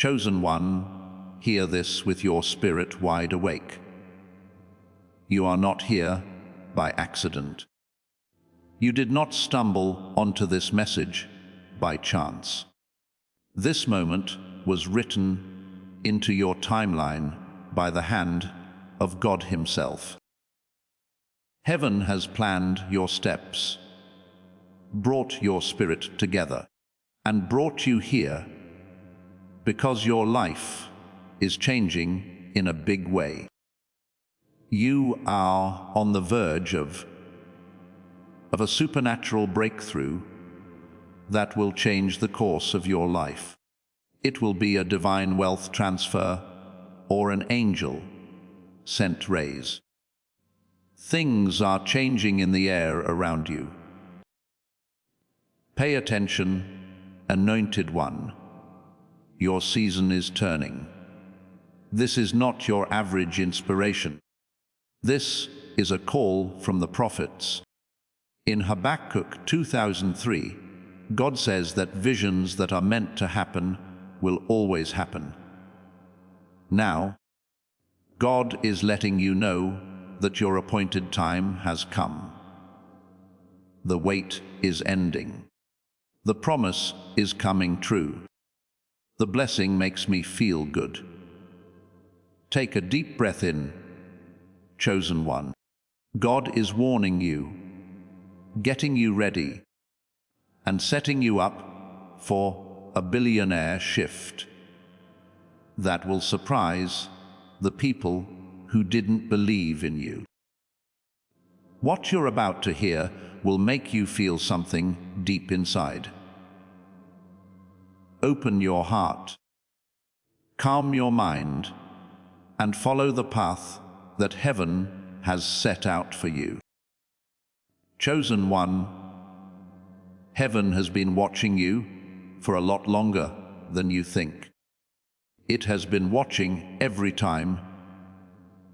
Chosen one, hear this with your spirit wide awake. You are not here by accident. You did not stumble onto this message by chance. This moment was written into your timeline by the hand of God Himself. Heaven has planned your steps, brought your spirit together, and brought you here because your life is changing in a big way. You are on the verge of a supernatural breakthrough that will change the course of your life. It will be a divine wealth transfer or an angel sent raise. Things are changing in the air around you. Pay attention, anointed one. Your season is turning. This is not your average inspiration. This is a call from the prophets. In Habakkuk 2003, God says that visions that are meant to happen will always happen. Now, God is letting you know that your appointed time has come. The wait is ending. The promise is coming true. The blessing makes me feel good. Take a deep breath in, chosen one. God is warning you, getting you ready, and setting you up for a billionaire shift that will surprise the people who didn't believe in you. What you're about to hear will make you feel something deep inside. Open your heart, calm your mind, and follow the path that heaven has set out for you. Chosen one, heaven has been watching you for a lot longer than you think. It has been watching every time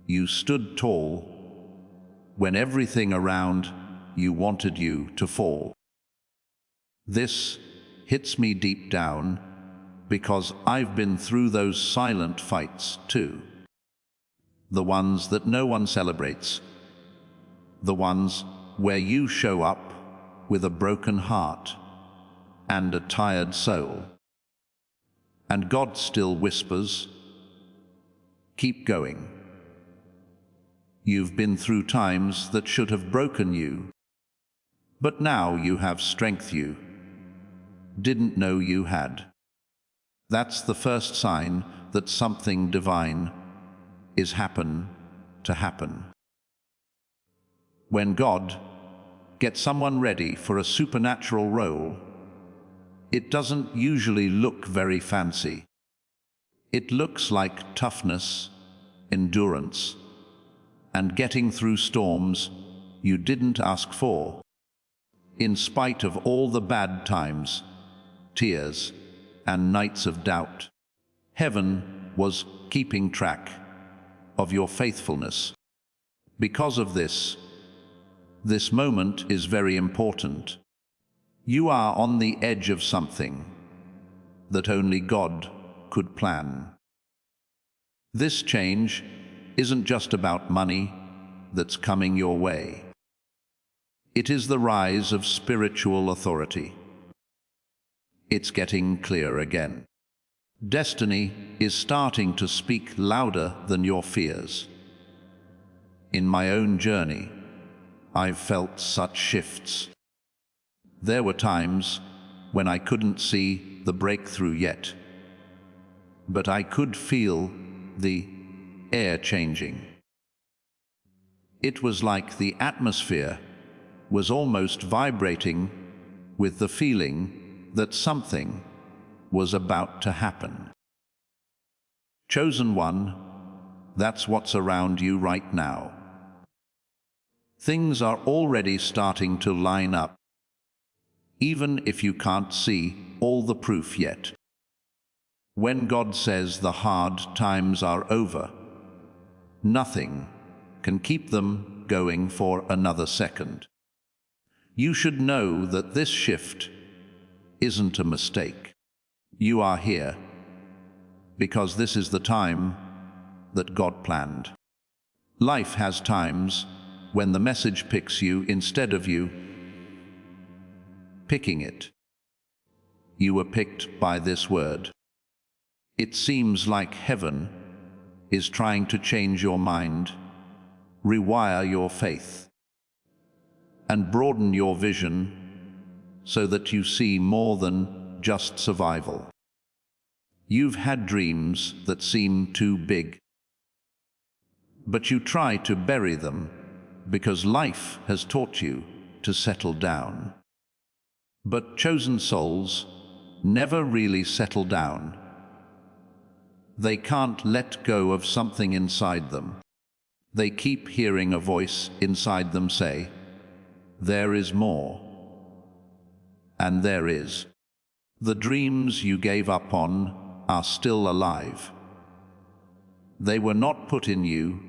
you stood tall when everything around you wanted you to fall. This hits me deep down because I've been through those silent fights too. The ones that no one celebrates. The ones where you show up with a broken heart and a tired soul. And God still whispers, keep going. You've been through times that should have broken you, but now you have strength you didn't know you had. That's the first sign that something divine is to happen. When God gets someone ready for a supernatural role, it doesn't usually look very fancy. It looks like toughness, endurance, and getting through storms you didn't ask for. In spite of all the bad times, tears, and nights of doubt, heaven was keeping track of your faithfulness. Because of this moment is very important. You are on the edge of something that only God could plan. This change isn't just about money that's coming your way. It is the rise of spiritual authority. It's getting clear again. Destiny is starting to speak louder than your fears. In my own journey, I've felt such shifts. There were times when I couldn't see the breakthrough yet, but I could feel the air changing. It was like the atmosphere was almost vibrating with the feeling that something was about to happen. Chosen one, that's what's around you right now. Things are already starting to line up, even if you can't see all the proof yet. When God says the hard times are over, nothing can keep them going for another second. You should know that this shift isn't a mistake. You are here, because this is the time that God planned. Life has times when the message picks you instead of you picking it. You were picked by this word. It seems like heaven is trying to change your mind, rewire your faith, and broaden your vision so that you see more than just survival. You've had dreams that seem too big, but you try to bury them because life has taught you to settle down. But chosen souls never really settle down. They can't let go of something inside them. They keep hearing a voice inside them say, "There is more." And there is. The dreams you gave up on are still alive. They were not put in you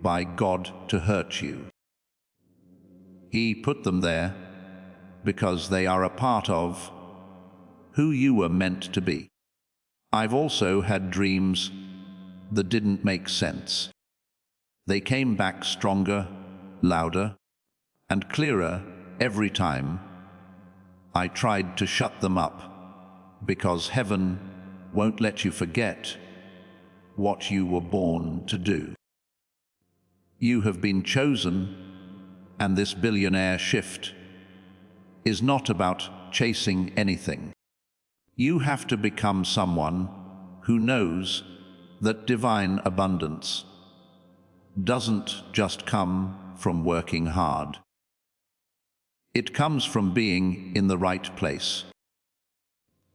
by God to hurt you. He put them there because they are a part of who you were meant to be. I've also had dreams that didn't make sense. They came back stronger, louder, and clearer every time I tried to shut them up, because heaven won't let you forget what you were born to do. You have been chosen, and this billionaire shift is not about chasing anything. You have to become someone who knows that divine abundance doesn't just come from working hard. It comes from being in the right place.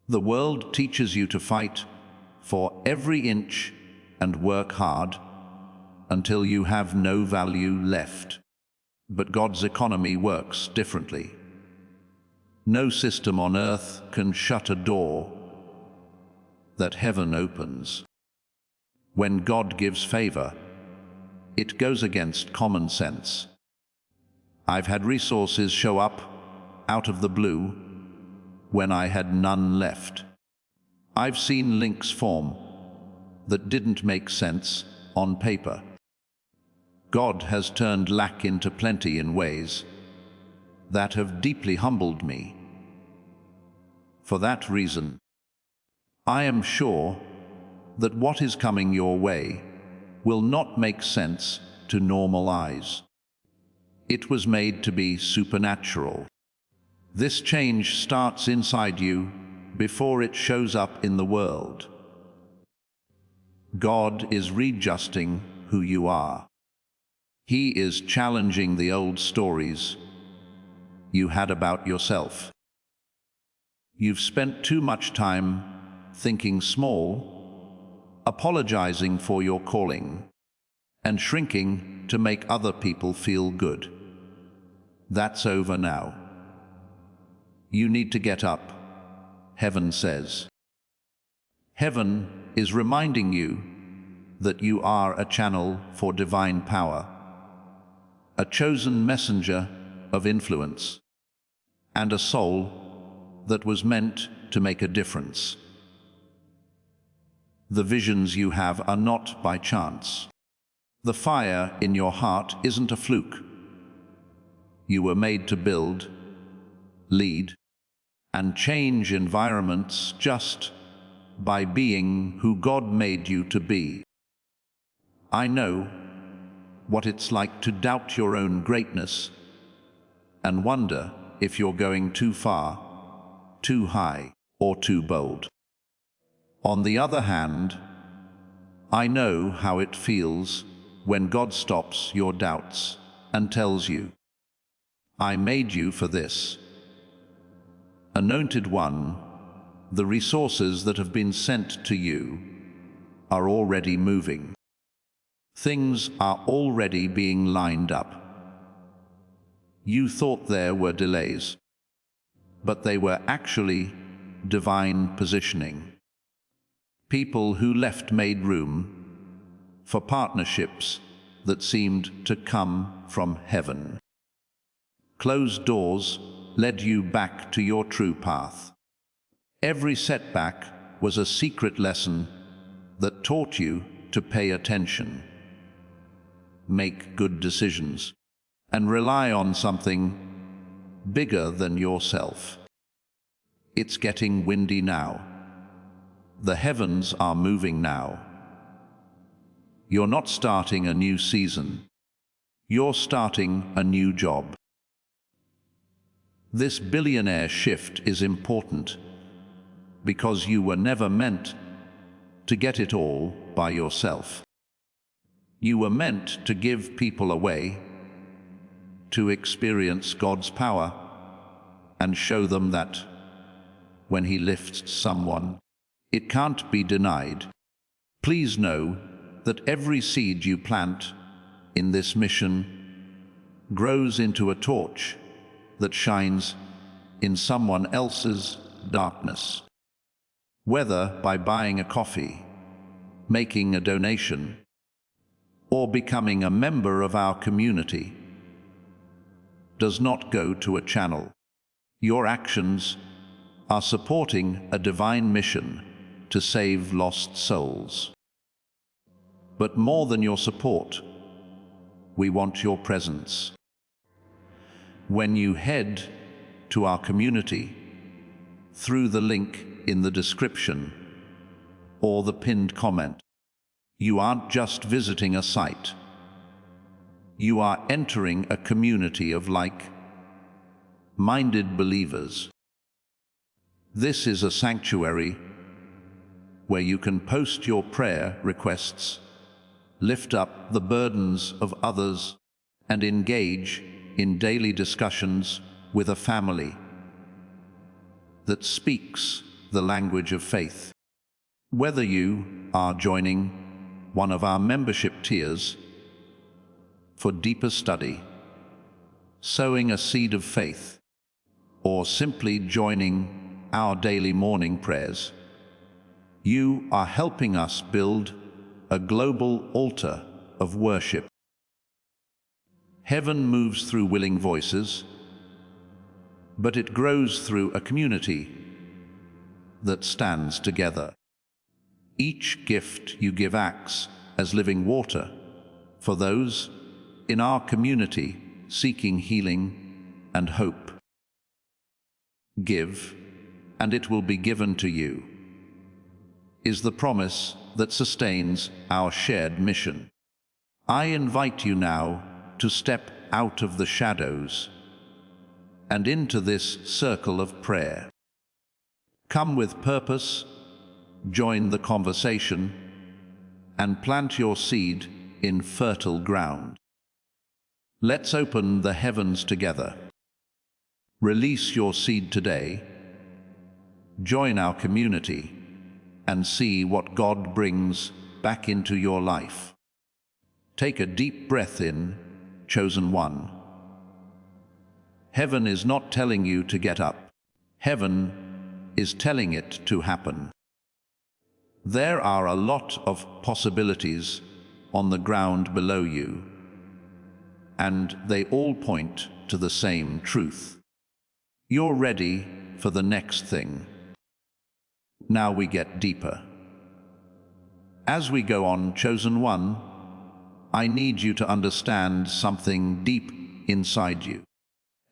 The world teaches you to fight for every inch and work hard until you have no value left. But God's economy works differently. No system on earth can shut a door that heaven opens. When God gives favor, it goes against common sense. I've had resources show up out of the blue when I had none left. I've seen links form that didn't make sense on paper. God has turned lack into plenty in ways that have deeply humbled me. For that reason, I am sure that what is coming your way will not make sense to normal eyes. It was made to be supernatural. This change starts inside you before it shows up in the world. God is readjusting who you are. He is challenging the old stories you had about yourself. You've spent too much time thinking small, apologizing for your calling, and shrinking to make other people feel good. That's over now. You need to get up, heaven says. Heaven is reminding you that you are a channel for divine power, a chosen messenger of influence, and a soul that was meant to make a difference. The visions you have are not by chance. The fire in your heart isn't a fluke. You were made to build, lead, and change environments just by being who God made you to be. I know what it's like to doubt your own greatness and wonder if you're going too far, too high, or too bold. On the other hand, I know how it feels when God stops your doubts and tells you, "I made you for this." Anointed one, the resources that have been sent to you are already moving. Things are already being lined up. You thought there were delays, but they were actually divine positioning. People who left made room for partnerships that seemed to come from heaven. Closed doors led you back to your true path. Every setback was a secret lesson that taught you to pay attention, make good decisions, and rely on something bigger than yourself. It's getting windy now. The heavens are moving now. You're not starting a new season. You're starting a new job. This billionaire shift is important because you were never meant to get it all by yourself. You were meant to give people away, to experience God's power, and show them that when He lifts someone, it can't be denied. Please know that every seed you plant in this mission grows into a torch that shines in someone else's darkness. Whether by buying a coffee, making a donation, or becoming a member of our community, does not go to a channel. Your actions are supporting a divine mission to save lost souls. But more than your support, we want your presence. When you head to our community through the link in the description or the pinned comment, you aren't just visiting a site. You are entering a community of like-minded believers. This is a sanctuary where you can post your prayer requests, lift up the burdens of others, and engage in daily discussions with a family that speaks the language of faith. Whether you are joining one of our membership tiers for deeper study, sowing a seed of faith, or simply joining our daily morning prayers, you are helping us build a global altar of worship. Heaven moves through willing voices, but it grows through a community that stands together. Each gift you give acts as living water for those in our community seeking healing and hope. Give, and it will be given to you, is the promise that sustains our shared mission. I invite you now to step out of the shadows and into this circle of prayer. Come with purpose, join the conversation, and plant your seed in fertile ground. Let's open the heavens together. Release your seed today, join our community, and see what God brings back into your life. Take a deep breath in, chosen one. Heaven is not telling you to get up. Heaven is telling it to happen. There are a lot of possibilities on the ground below you, and they all point to the same truth. You're ready for the next thing. Now we get deeper. As we go on, chosen one, I need you to understand something deep inside you.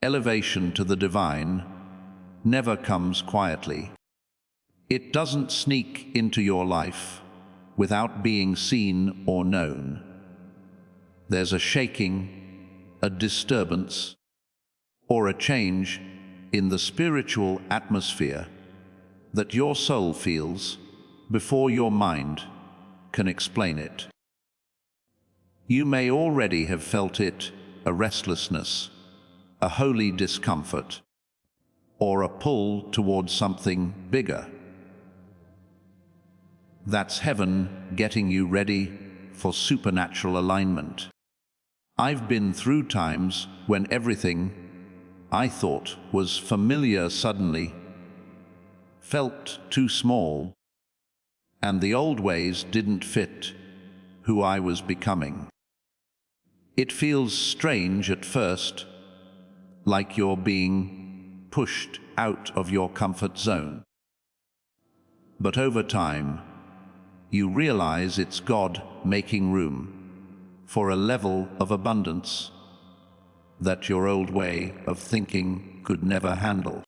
Elevation to the divine never comes quietly. It doesn't sneak into your life without being seen or known. There's a shaking, a disturbance, or a change in the spiritual atmosphere that your soul feels before your mind can explain it. You may already have felt it, a restlessness, a holy discomfort, or a pull towards something bigger. That's heaven getting you ready for supernatural alignment. I've been through times when everything I thought was familiar suddenly felt too small, and the old ways didn't fit who I was becoming. It feels strange at first, like you're being pushed out of your comfort zone. But over time, you realize it's God making room for a level of abundance that your old way of thinking could never handle.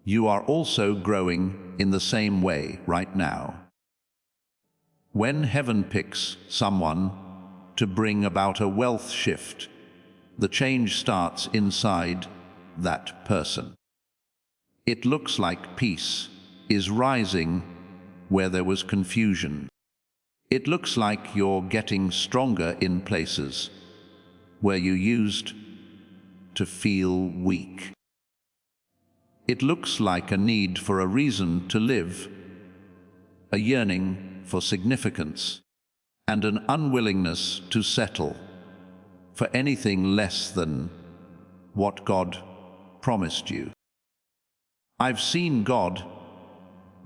You are also growing in the same way right now. When heaven picks someone to bring about a wealth shift, the change starts inside that person. It looks like peace is rising where there was confusion. It looks like you're getting stronger in places where you used to feel weak. It looks like a need for a reason to live, a yearning for significance, and an unwillingness to settle for anything less than what God promised you. I've seen God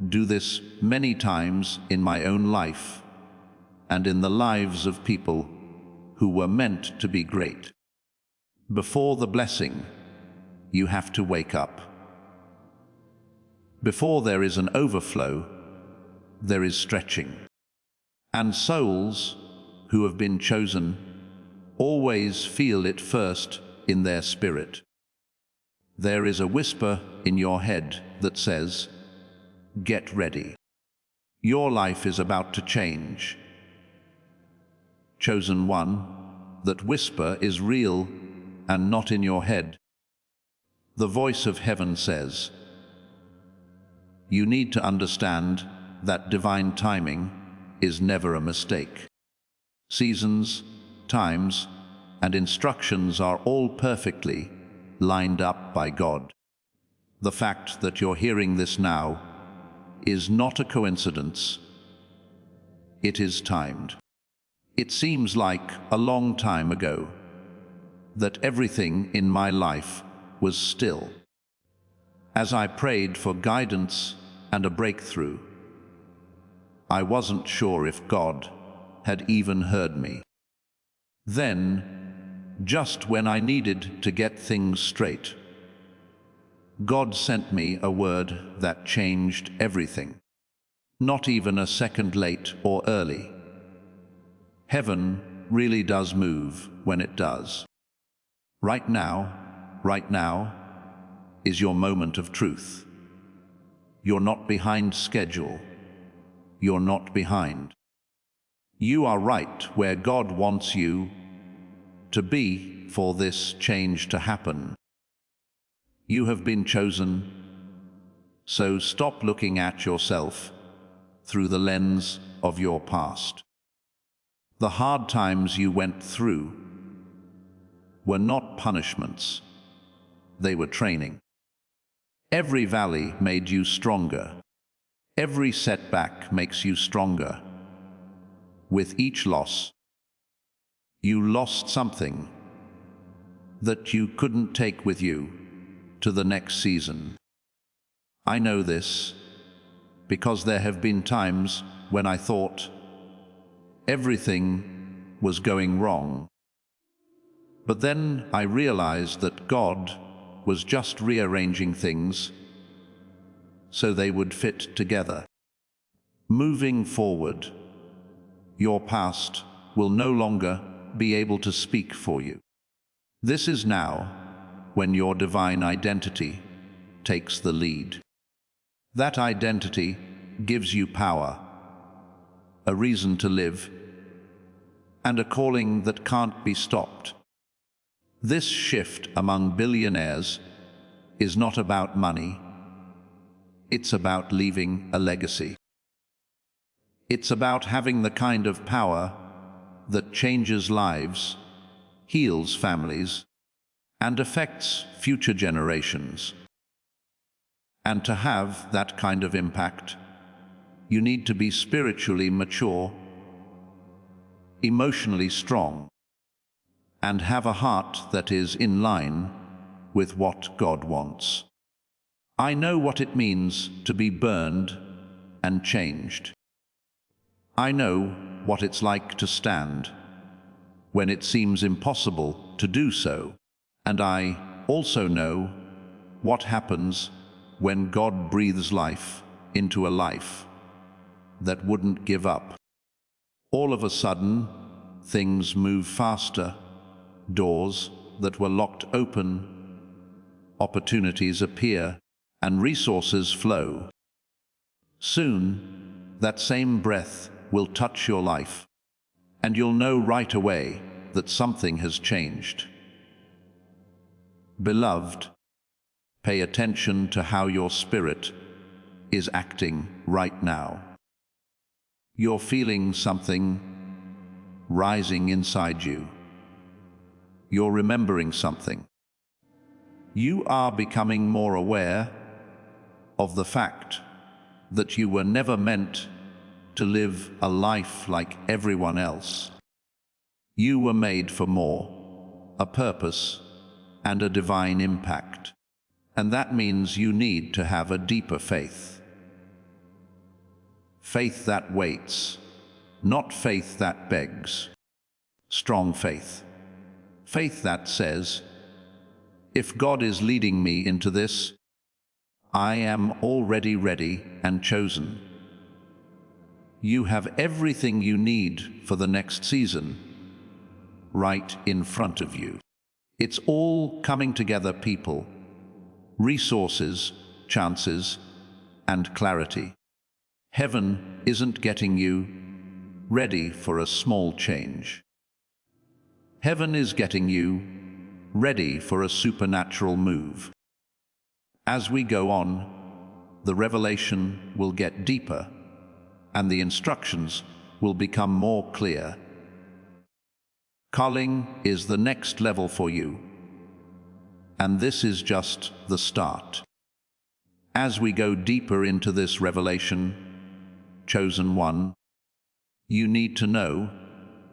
do this many times in my own life and in the lives of people who were meant to be great. Before the blessing, you have to wake up. Before there is an overflow, there is stretching. And souls who have been chosen always feel it first in their spirit. There is a whisper in your head that says, "Get ready. Your life is about to change." Chosen one, that whisper is real and not in your head. The voice of heaven says, you need to understand that divine timing is never a mistake. Seasons, times, and instructions are all perfectly lined up by God. The fact that you're hearing this now is not a coincidence. It is timed. It seems like a long time ago that everything in my life was still. As I prayed for guidance and a breakthrough, I wasn't sure if God had even heard me. Then, just when I needed to get things straight, God sent me a word that changed everything. Not even a second late or early. Heaven really does move when it does. Right now is your moment of truth. You're not behind schedule. You're not behind. You are right where God wants you to be for this change to happen. You have been chosen, so stop looking at yourself through the lens of your past. The hard times you went through were not punishments. They were training. Every valley made you stronger. Every setback makes you stronger. With each loss, you lost something that you couldn't take with you to the next season. I know this because there have been times when I thought everything was going wrong. But then I realized that God was just rearranging things so they would fit together. Moving forward, your past will no longer be able to speak for you. This is now when your divine identity takes the lead. That identity gives you power, a reason to live, and a calling that can't be stopped. This shift among billionaires is not about money. It's about leaving a legacy. It's about having the kind of power that changes lives, heals families, and affects future generations. And to have that kind of impact, you need to be spiritually mature, emotionally strong, and have a heart that is in line with what God wants. I know what it means to be burned and changed. I know what it's like to stand when it seems impossible to do so, and I also know what happens when God breathes life into a life. that wouldn't give up. All of a sudden, things move faster. Doors that were locked open, opportunities appear, and resources flow. Soon, that same breath will touch your life, and you'll know right away that something has changed. Beloved, pay attention to how your spirit is acting right now. You're feeling something rising inside you. You're remembering something. You are becoming more aware of the fact that you were never meant to live a life like everyone else. You were made for more, a purpose, and a divine impact. And that means you need to have a deeper faith. Faith that waits, not faith that begs. Strong faith. Faith that says, if God is leading me into this, I am already ready and chosen. You have everything you need for the next season right in front of you. It's all coming together, people, resources, chances, and clarity. Heaven isn't getting you ready for a small change. Heaven is getting you ready for a supernatural move. As we go on, the revelation will get deeper, and the instructions will become more clear. Calling is the next level for you, and this is just the start. As we go deeper into this revelation, chosen one, you need to know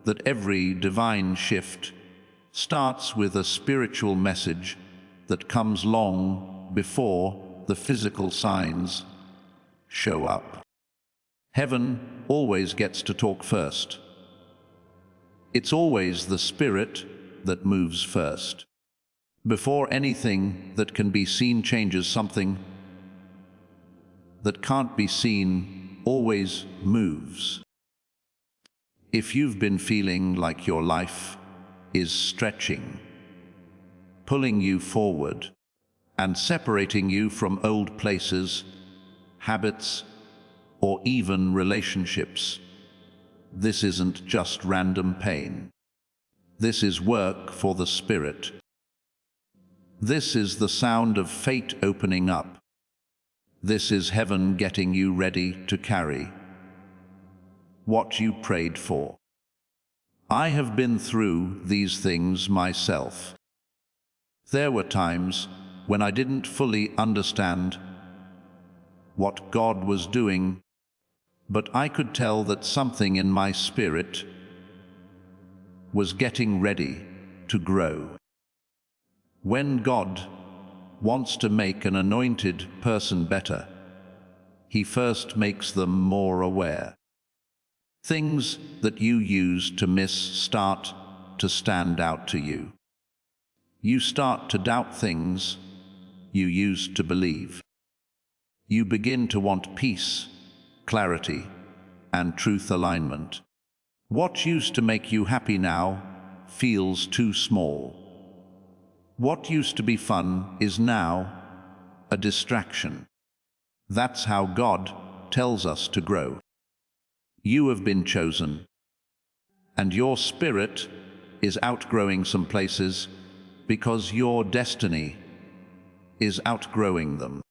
that every divine shift starts with a spiritual message that comes long before the physical signs show up. Heaven always gets to talk first. It's always the spirit that moves first. Before anything that can be seen changes, something that can't be seen always moves. If you've been feeling like your life is stretching, pulling you forward, and separating you from old places, habits, or even relationships, this isn't just random pain. This is work for the spirit. This is the sound of fate opening up. This is heaven getting you ready to carry what you prayed for. I have been through these things myself. There were times when I didn't fully understand what God was doing, but I could tell that something in my spirit was getting ready to grow. When God wants to make an anointed person better, He first makes them more aware. Things that you used to miss start to stand out to you. You start to doubt things you used to believe. You begin to want peace, clarity, and truth alignment. What used to make you happy now feels too small. What used to be fun is now a distraction. That's how God tells us to grow. You have been chosen, and your spirit is outgrowing some places because your destiny is outgrowing them.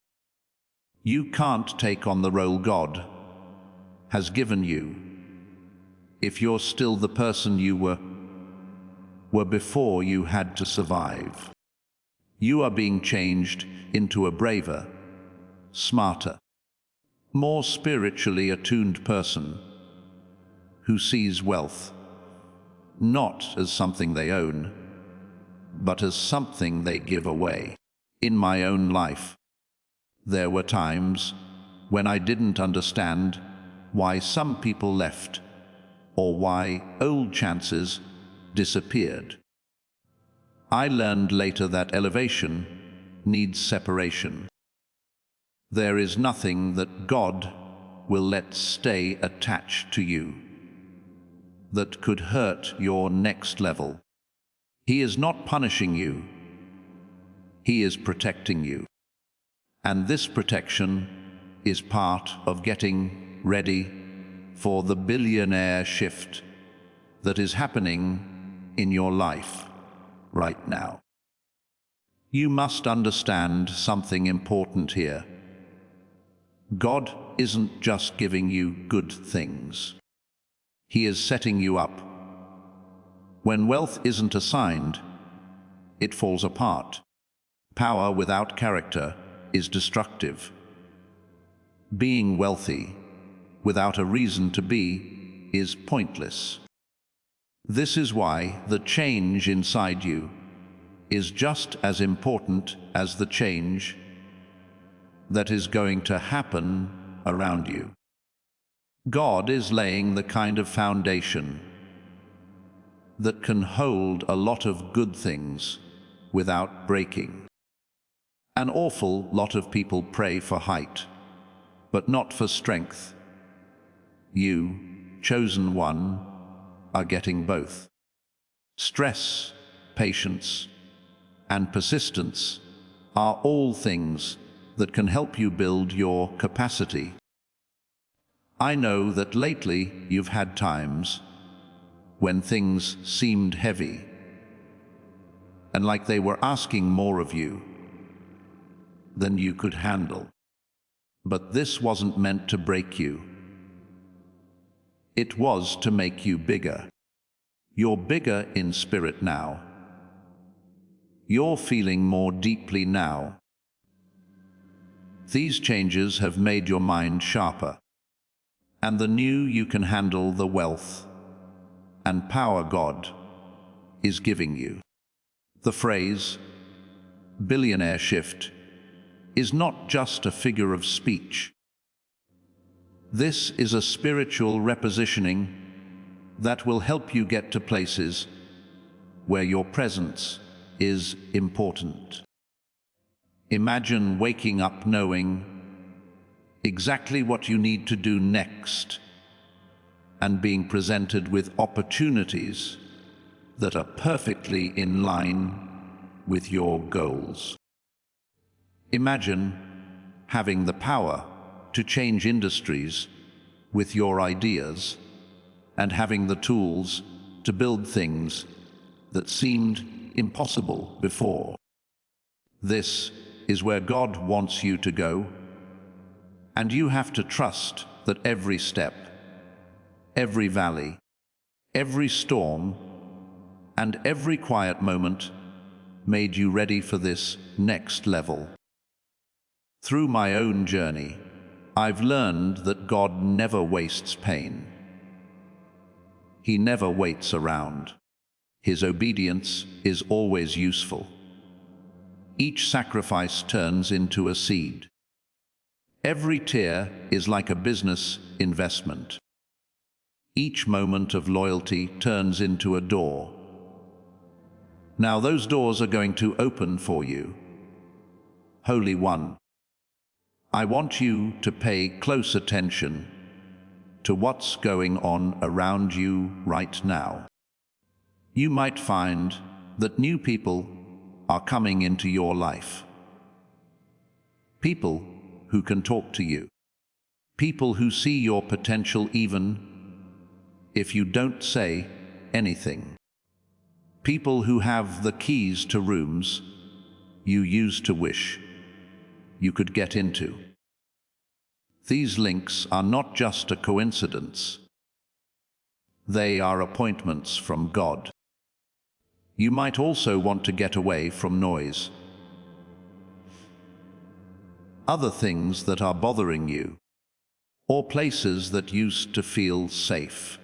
You can't take on the role God has given you if you're still the person you were before you had to survive. You are being changed into a braver, smarter, more spiritually attuned person who sees wealth not as something they own, but as something they give away. In my own life, there were times when I didn't understand why some people left or why old chances disappeared. I learned later that elevation needs separation. There is nothing that God will let stay attached to you that could hurt your next level. He is not punishing you. He is protecting you. And this protection is part of getting ready for the billionaire shift that is happening in your life right now. You must understand something important here. God isn't just giving you good things. He is setting you up. When wealth isn't assigned, it falls apart. Power without character is destructive. Being wealthy without a reason to be is pointless. This is why the change inside you is just as important as the change that is going to happen around you. God is laying the kind of foundation that can hold a lot of good things without breaking. An awful lot of people pray for height, but not for strength. You, chosen one, are getting both. Stress, patience, and persistence are all things that can help you build your capacity. I know that lately you've had times when things seemed heavy and like they were asking more of you than you could handle. But this wasn't meant to break you. It was to make you bigger. You're bigger in spirit now. You're feeling more deeply now. These changes have made your mind sharper, and the new you can handle the wealth and power God is giving you. The phrase, billionaire shift, is not just a figure of speech. This is a spiritual repositioning that will help you get to places where your presence is important. Imagine waking up knowing exactly what you need to do next and being presented with opportunities that are perfectly in line with your goals. Imagine having the power to change industries with your ideas and having the tools to build things that seemed impossible before. This is where God wants you to go, and you have to trust that every step, every valley, every storm, and every quiet moment made you ready for this next level. Through my own journey, I've learned that God never wastes pain. He never waits around. His obedience is always useful. Each sacrifice turns into a seed. Every tear is like a business investment. Each moment of loyalty turns into a door. Now those doors are going to open for you. Holy One, I want you to pay close attention to what's going on around you right now. You might find that new people are coming into your life. People who can talk to you. People who see your potential even if you don't say anything. People who have the keys to rooms you used to wish you could get into. These links are not just a coincidence. They are appointments from God. You might also want to get away from noise. Other things that are bothering you, or places that used to feel safe.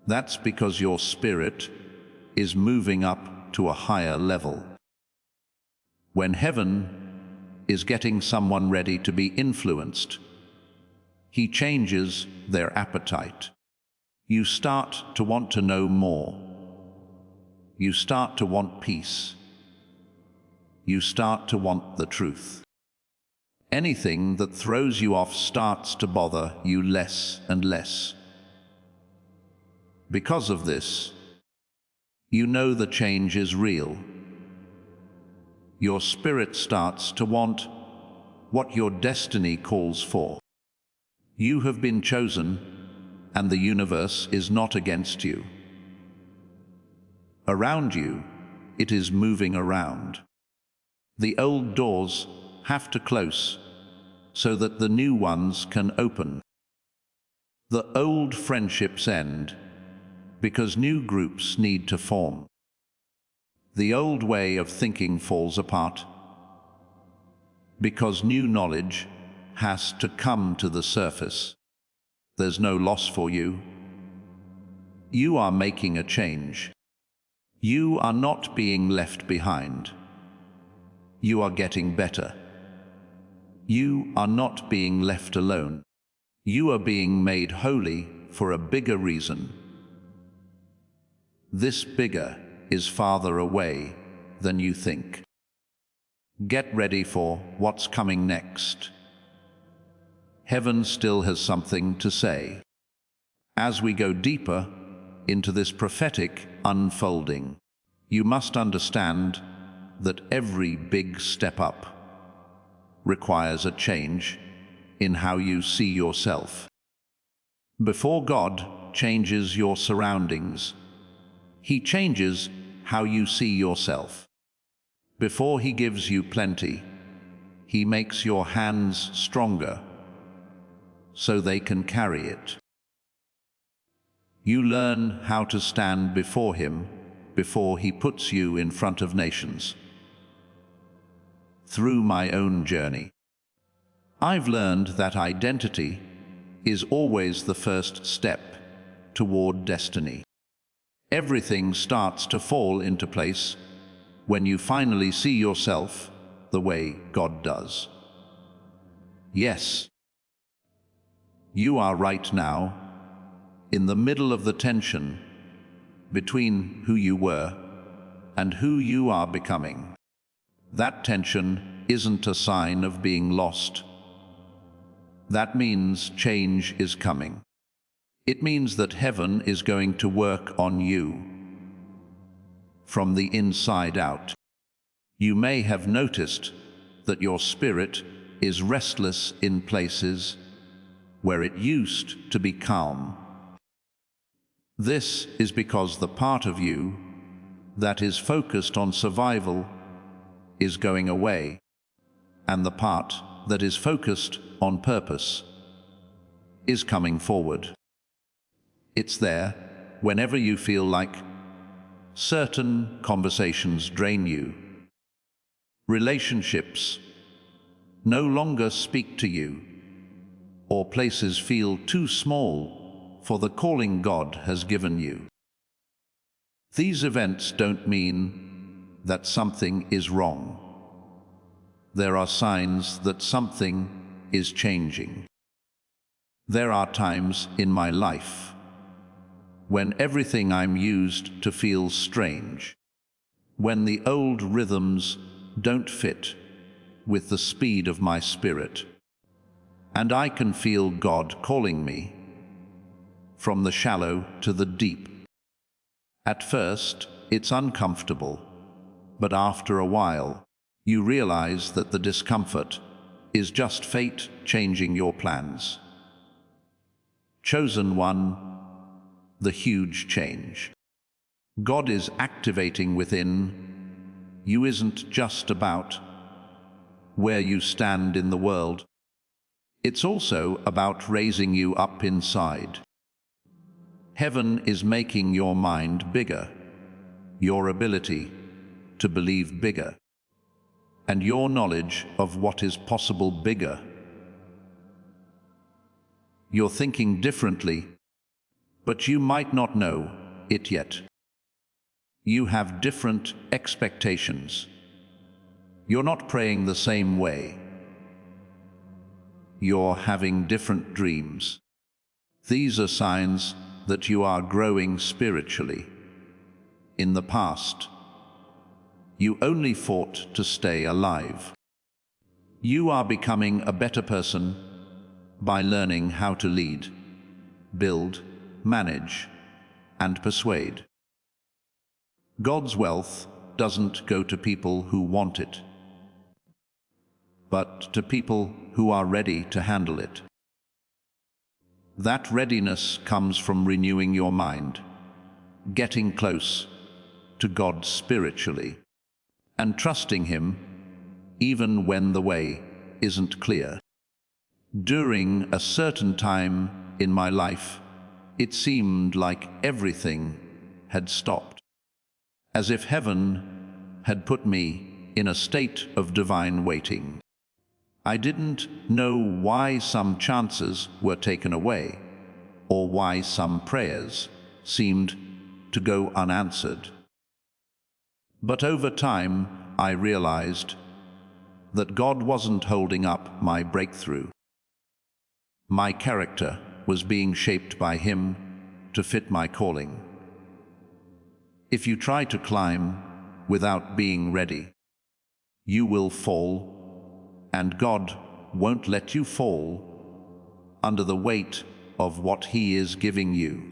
That's because your spirit is moving up to a higher level. When heaven is getting someone ready to be influenced, he changes their appetite. You start to want to know more. You start to want peace. You start to want the truth. Anything that throws you off starts to bother you less and less. Because of this, you know the change is real. Your spirit starts to want what your destiny calls for. You have been chosen, and the universe is not against you. Around you, it is moving around. The old doors have to close so that the new ones can open. The old friendships end because new groups need to form. The old way of thinking falls apart because new knowledge has to come to the surface. There's no loss for you. You are making a change. You are not being left behind. You are getting better. You are not being left alone. You are being made holy for a bigger reason. This bigger is farther away than you think. Get ready for what's coming next. Heaven still has something to say. As we go deeper into this prophetic unfolding, you must understand that every big step up requires a change in how you see yourself. Before God changes your surroundings, He changes how you see yourself. Before He gives you plenty, He makes your hands stronger so they can carry it. You learn how to stand before Him before He puts you in front of nations. Through my own journey, I've learned that identity is always the first step toward destiny. Everything starts to fall into place when you finally see yourself the way God does. Yes, you are right now in the middle of the tension between who you were and who you are becoming. That tension isn't a sign of being lost. That means change is coming. It means that heaven is going to work on you from the inside out. You may have noticed that your spirit is restless in places where it used to be calm. This is because the part of you that is focused on survival is going away, and the part that is focused on purpose is coming forward. It's there whenever you feel like certain conversations drain you. Relationships no longer speak to you, or places feel too small for the calling God has given you. These events don't mean that something is wrong. There are signs that something is changing. There are times in my life when everything I'm used to feels strange, when the old rhythms don't fit with the speed of my spirit, and I can feel God calling me from the shallow to the deep. At first, it's uncomfortable, but after a while, you realize that the discomfort is just fate changing your plans. Chosen one, the huge change God is activating within you isn't just about where you stand in the world. It's also about raising you up inside. Heaven is making your mind bigger, your ability to believe bigger, and your knowledge of what is possible bigger. You're thinking differently, but you might not know it yet. You have different expectations. You're not praying the same way. You're having different dreams. These are signs that you are growing spiritually. In the past, you only fought to stay alive. You are becoming a better person by learning how to lead, build, manage, and persuade. God's wealth doesn't go to people who want it, but to people who are ready to handle it. That readiness comes from renewing your mind, getting close to God spiritually, and trusting Him even when the way isn't clear. During a certain time in my life, it seemed like everything had stopped, as if heaven had put me in a state of divine waiting. I didn't know why some chances were taken away, or why some prayers seemed to go unanswered. But over time, I realized that God wasn't holding up my breakthrough. My character was being shaped by Him to fit my calling. If you try to climb without being ready, you will fall, and God won't let you fall under the weight of what He is giving you.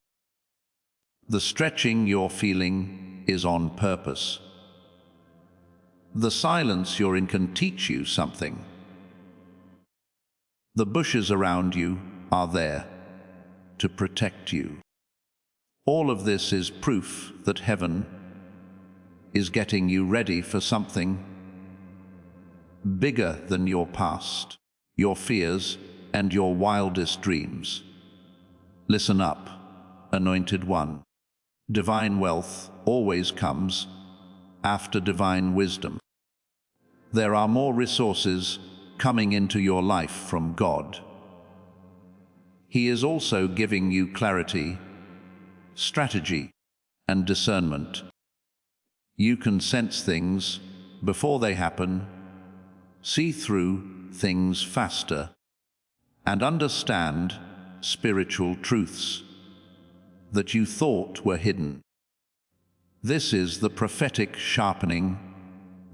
The stretching you're feeling is on purpose. The silence you're in can teach you something. The bushes around you are there to protect you. All of this is proof that heaven is getting you ready for something bigger than your past, your fears, and your wildest dreams. Listen up, anointed one. Divine wealth always comes after divine wisdom. There are more resources coming into your life from God. He is also giving you clarity, strategy, and discernment. You can sense things before they happen, see through things faster, and understand spiritual truths that you thought were hidden. This is the prophetic sharpening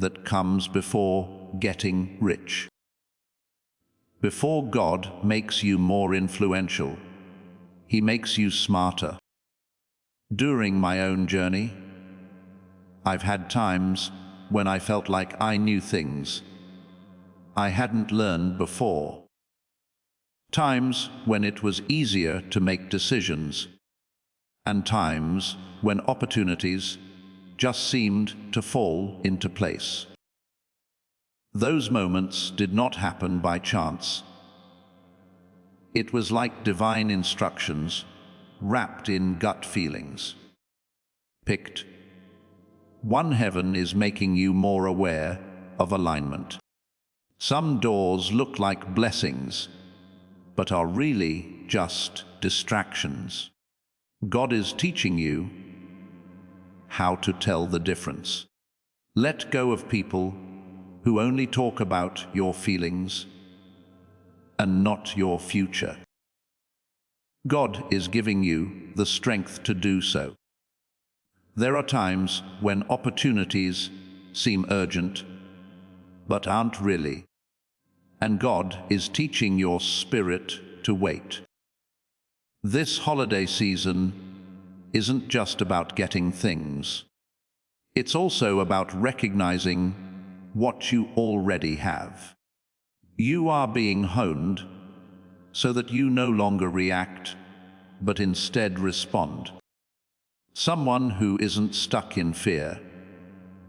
that comes before getting rich. Before God makes you more influential, He makes you smarter. During my own journey, I've had times when I felt like I knew things I hadn't learned before. Times when it was easier to make decisions, and times when opportunities just seemed to fall into place. Those moments did not happen by chance. It was like divine instructions wrapped in gut feelings. Picked. One, heaven is making you more aware of alignment. Some doors look like blessings, but are really just distractions. God is teaching you how to tell the difference. Let go of people who only talk about your feelings and not your future. God is giving you the strength to do so. There are times when opportunities seem urgent, but aren't really, and God is teaching your spirit to wait. This holiday season isn't just about getting things. It's also about recognizing what you already have. You are being honed so that you no longer react, but instead respond. Someone who isn't stuck in fear,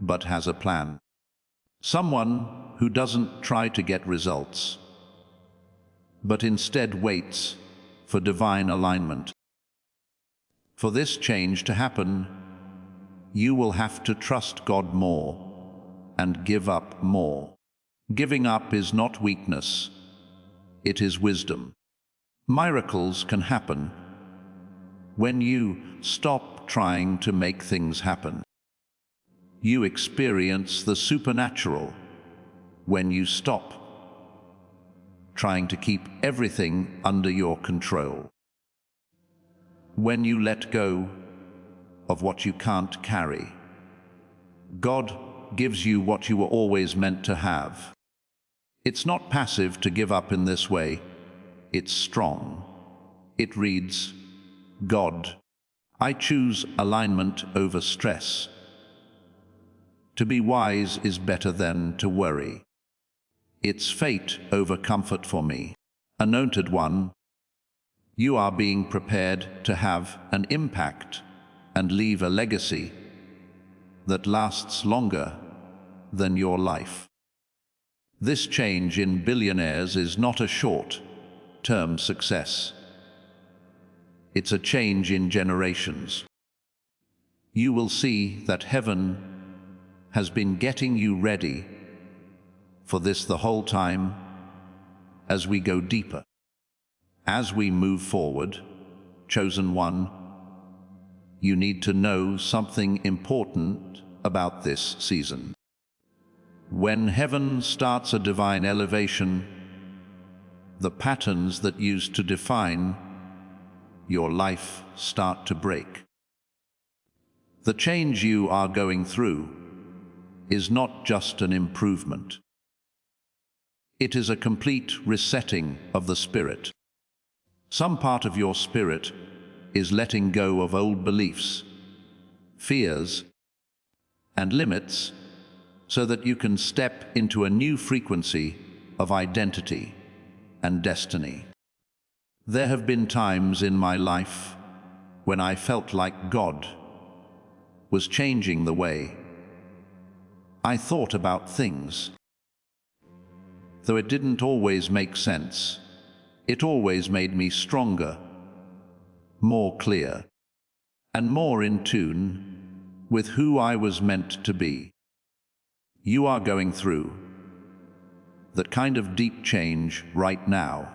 but has a plan. Someone who doesn't try to get results, but instead waits for divine alignment. For this change to happen, you will have to trust God more and give up more. Giving up is not weakness, it is wisdom. Miracles can happen when you stop trying to make things happen. You experience the supernatural when you stop trying to keep everything under your control. When you let go of what you can't carry, God gives you what you were always meant to have. It's not passive to give up in this way. It's strong. It reads, God, I choose alignment over stress. To be wise is better than to worry. It's fate over comfort for me. Anointed one, you are being prepared to have an impact and leave a legacy that lasts longer than your life. This change in billionaires is not a short-term success. It's a change in generations. You will see that heaven has been getting you ready for this the whole time as we go deeper. As we move forward, chosen one, you need to know something important about this season. When heaven starts a divine elevation, the patterns that used to define your life start to break. The change you are going through is not just an improvement. It is a complete resetting of the spirit. Some part of your spirit is letting go of old beliefs, fears, and limits so that you can step into a new frequency of identity and destiny. There have been times in my life when I felt like God was changing the way I thought about things. Though it didn't always make sense, it always made me stronger, more clear, and more in tune with who I was meant to be. You are going through that kind of deep change right now.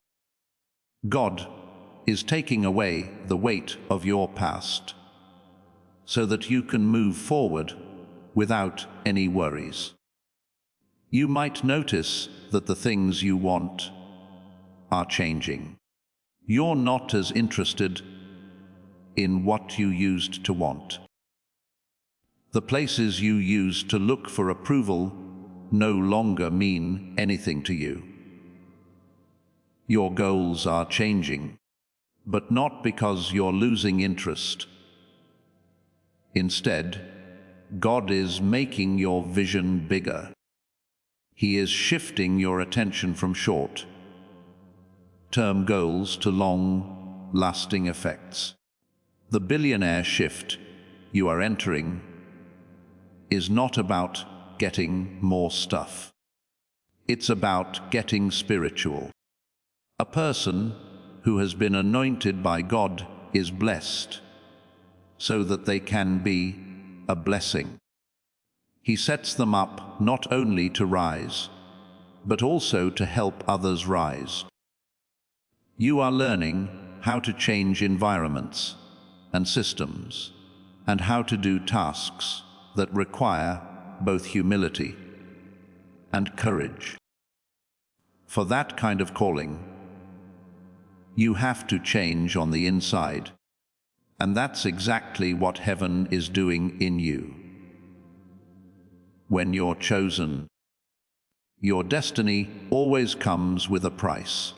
God is taking away the weight of your past so that you can move forward without any worries. You might notice that the things you want are changing. You're not as interested in what you used to want. The places you used to look for approval no longer mean anything to you. Your goals are changing, but not because you're losing interest. Instead, God is making your vision bigger. He is shifting your attention from short-term goals to long-lasting effects. The billionaire shift you are entering is not about getting more stuff. It's about getting spiritual. A person who has been anointed by God is blessed so that they can be a blessing. He sets them up not only to rise, but also to help others rise. You are learning how to change environments and systems, and how to do tasks that require both humility and courage. For that kind of calling, you have to change on the inside, and that's exactly what heaven is doing in you. When you're chosen, your destiny always comes with a price.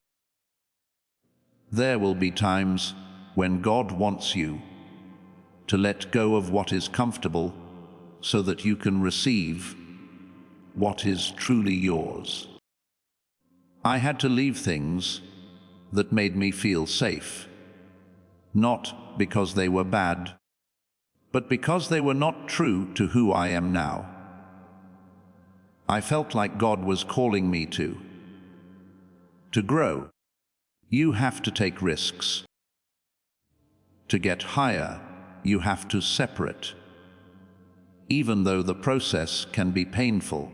There will be times when God wants you to let go of what is comfortable so that you can receive what is truly yours. I had to leave things that made me feel safe, not because they were bad, but because they were not true to who I am now. I felt like God was calling me to grow. You have to take risks. To get higher, you have to separate. Even though the process can be painful,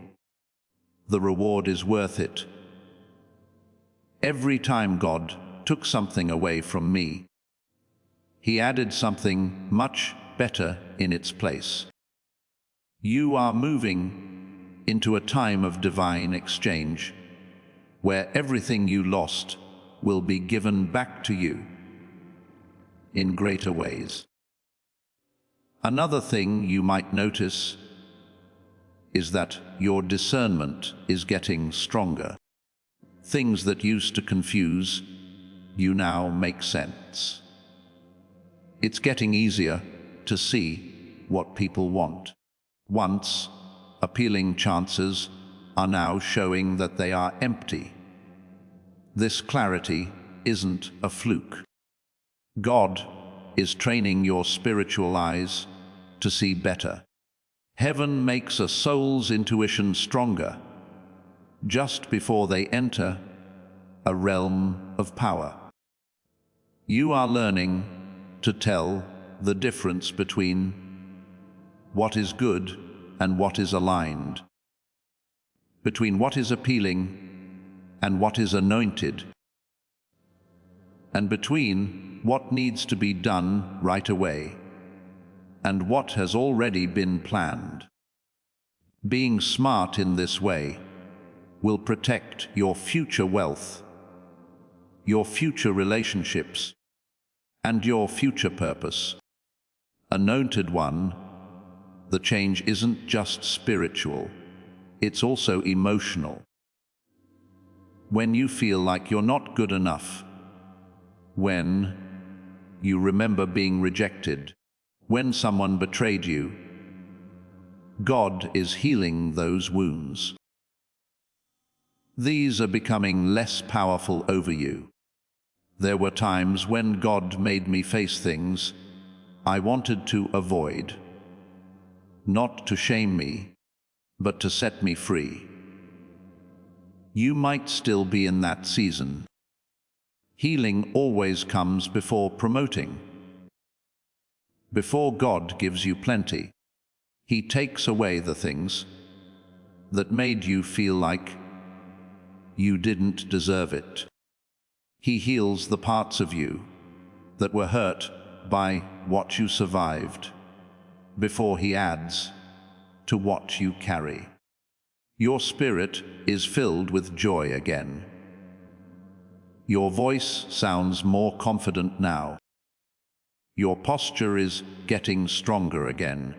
the reward is worth it. Every time God took something away from me, He added something much better in its place. You are moving into a time of divine exchange, where everything you lost will be given back to you in greater ways. Another thing you might notice is that your discernment is getting stronger. Things that used to confuse you now make sense. It's getting easier to see what people want. Once appealing chances are now showing that they are empty. This clarity isn't a fluke. God is training your spiritual eyes to see better. Heaven makes a soul's intuition stronger just before they enter a realm of power. You are learning to tell the difference between what is good and what is aligned, between what is appealing and what is anointed, and between what needs to be done right away and what has already been planned. Being smart in this way will protect your future wealth, your future relationships, and your future purpose. Anointed one, the change isn't just spiritual, it's also emotional. When you feel like you're not good enough, when you remember being rejected, when someone betrayed you, God is healing those wounds. These are becoming less powerful over you. There were times when God made me face things I wanted to avoid, not to shame me, but to set me free. You might still be in that season. Healing always comes before promoting. Before God gives you plenty, He takes away the things that made you feel like you didn't deserve it. He heals the parts of you that were hurt by what you survived before He adds to what you carry. Your spirit is filled with joy again. Your voice sounds more confident now. Your posture is getting stronger again.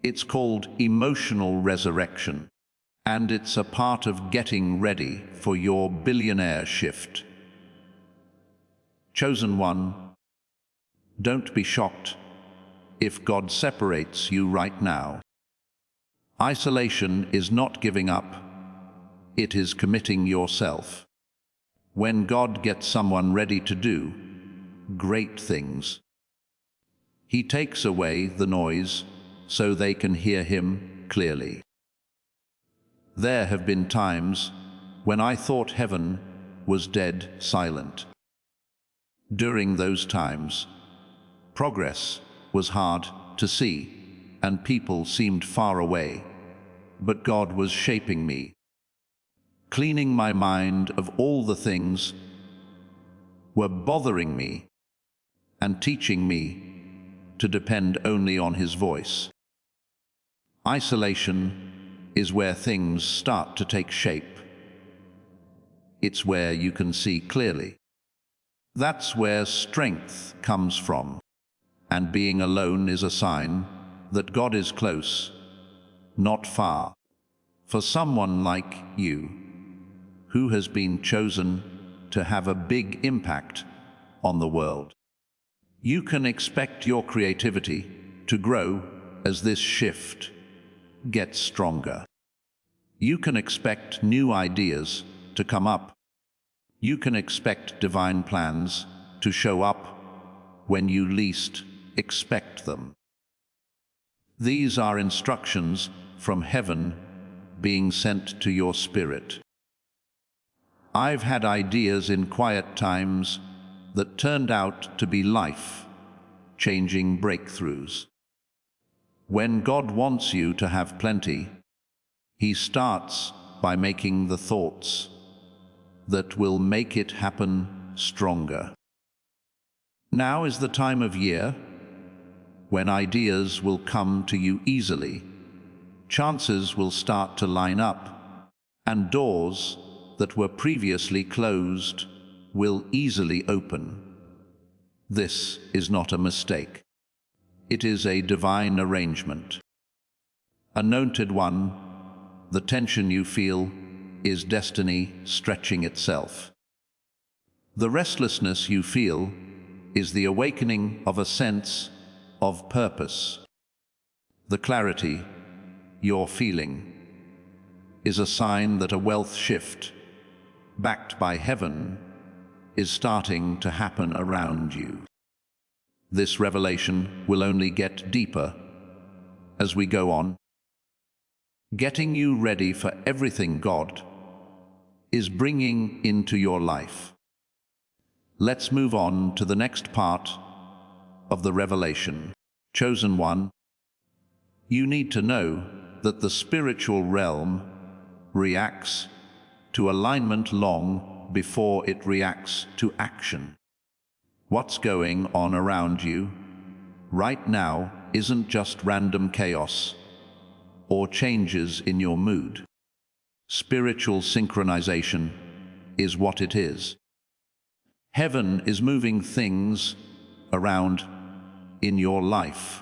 It's called emotional resurrection, and it's a part of getting ready for your billionaire shift. Chosen one, don't be shocked if God separates you right now. Isolation is not giving up, it is committing yourself. When God gets someone ready to do great things, He takes away the noise so they can hear Him clearly. There have been times when I thought heaven was dead silent. During those times, progress was hard to see and people seemed far away, but God was shaping me, cleaning my mind of all the things were bothering me and teaching me to depend only on His voice. Isolation is where things start to take shape. It's where you can see clearly. That's where strength comes from. And being alone is a sign that God is close, not far. For someone like you, who has been chosen to have a big impact on the world, you can expect your creativity to grow as this shift gets stronger. You can expect new ideas to come up. You can expect divine plans to show up when you least expect them. These are instructions from heaven being sent to your spirit. I've had ideas in quiet times that turned out to be life-changing breakthroughs. When God wants you to have plenty, He starts by making the thoughts that will make it happen stronger. Now is the time of year when ideas will come to you easily, chances will start to line up, and doors that were previously closed will easily open. This is not a mistake. It is a divine arrangement. Anointed one, the tension you feel is destiny stretching itself. The restlessness you feel is the awakening of a sense of purpose. The clarity you're feeling is a sign that a wealth shift, backed by heaven, is starting to happen around you. This revelation will only get deeper as we go on, getting you ready for everything God is bringing into your life. Let's move on to the next part of the revelation. Chosen one, you need to know that the spiritual realm reacts to alignment long before it reacts to action. What's going on around you right now isn't just random chaos or changes in your mood. Spiritual synchronization is what it is. Heaven is moving things around in your life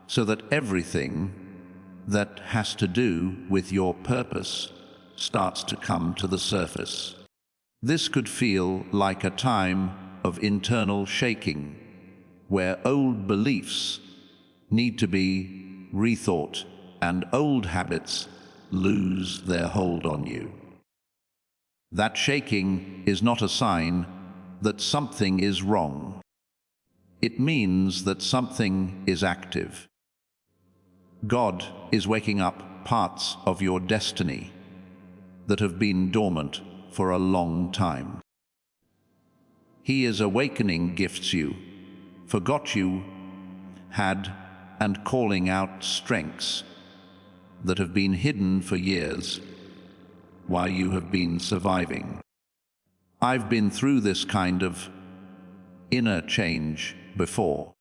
so that everything that has to do with your purpose starts to come to the surface. This could feel like a time of internal shaking, where old beliefs need to be rethought and old habits lose their hold on you. That shaking is not a sign that something is wrong. It means that something is active. God is waking up parts of your destiny that have been dormant for a long time. He is awakening gifts you forgot you had and calling out strengths that have been hidden for years while you have been surviving. I've been through this kind of inner change before,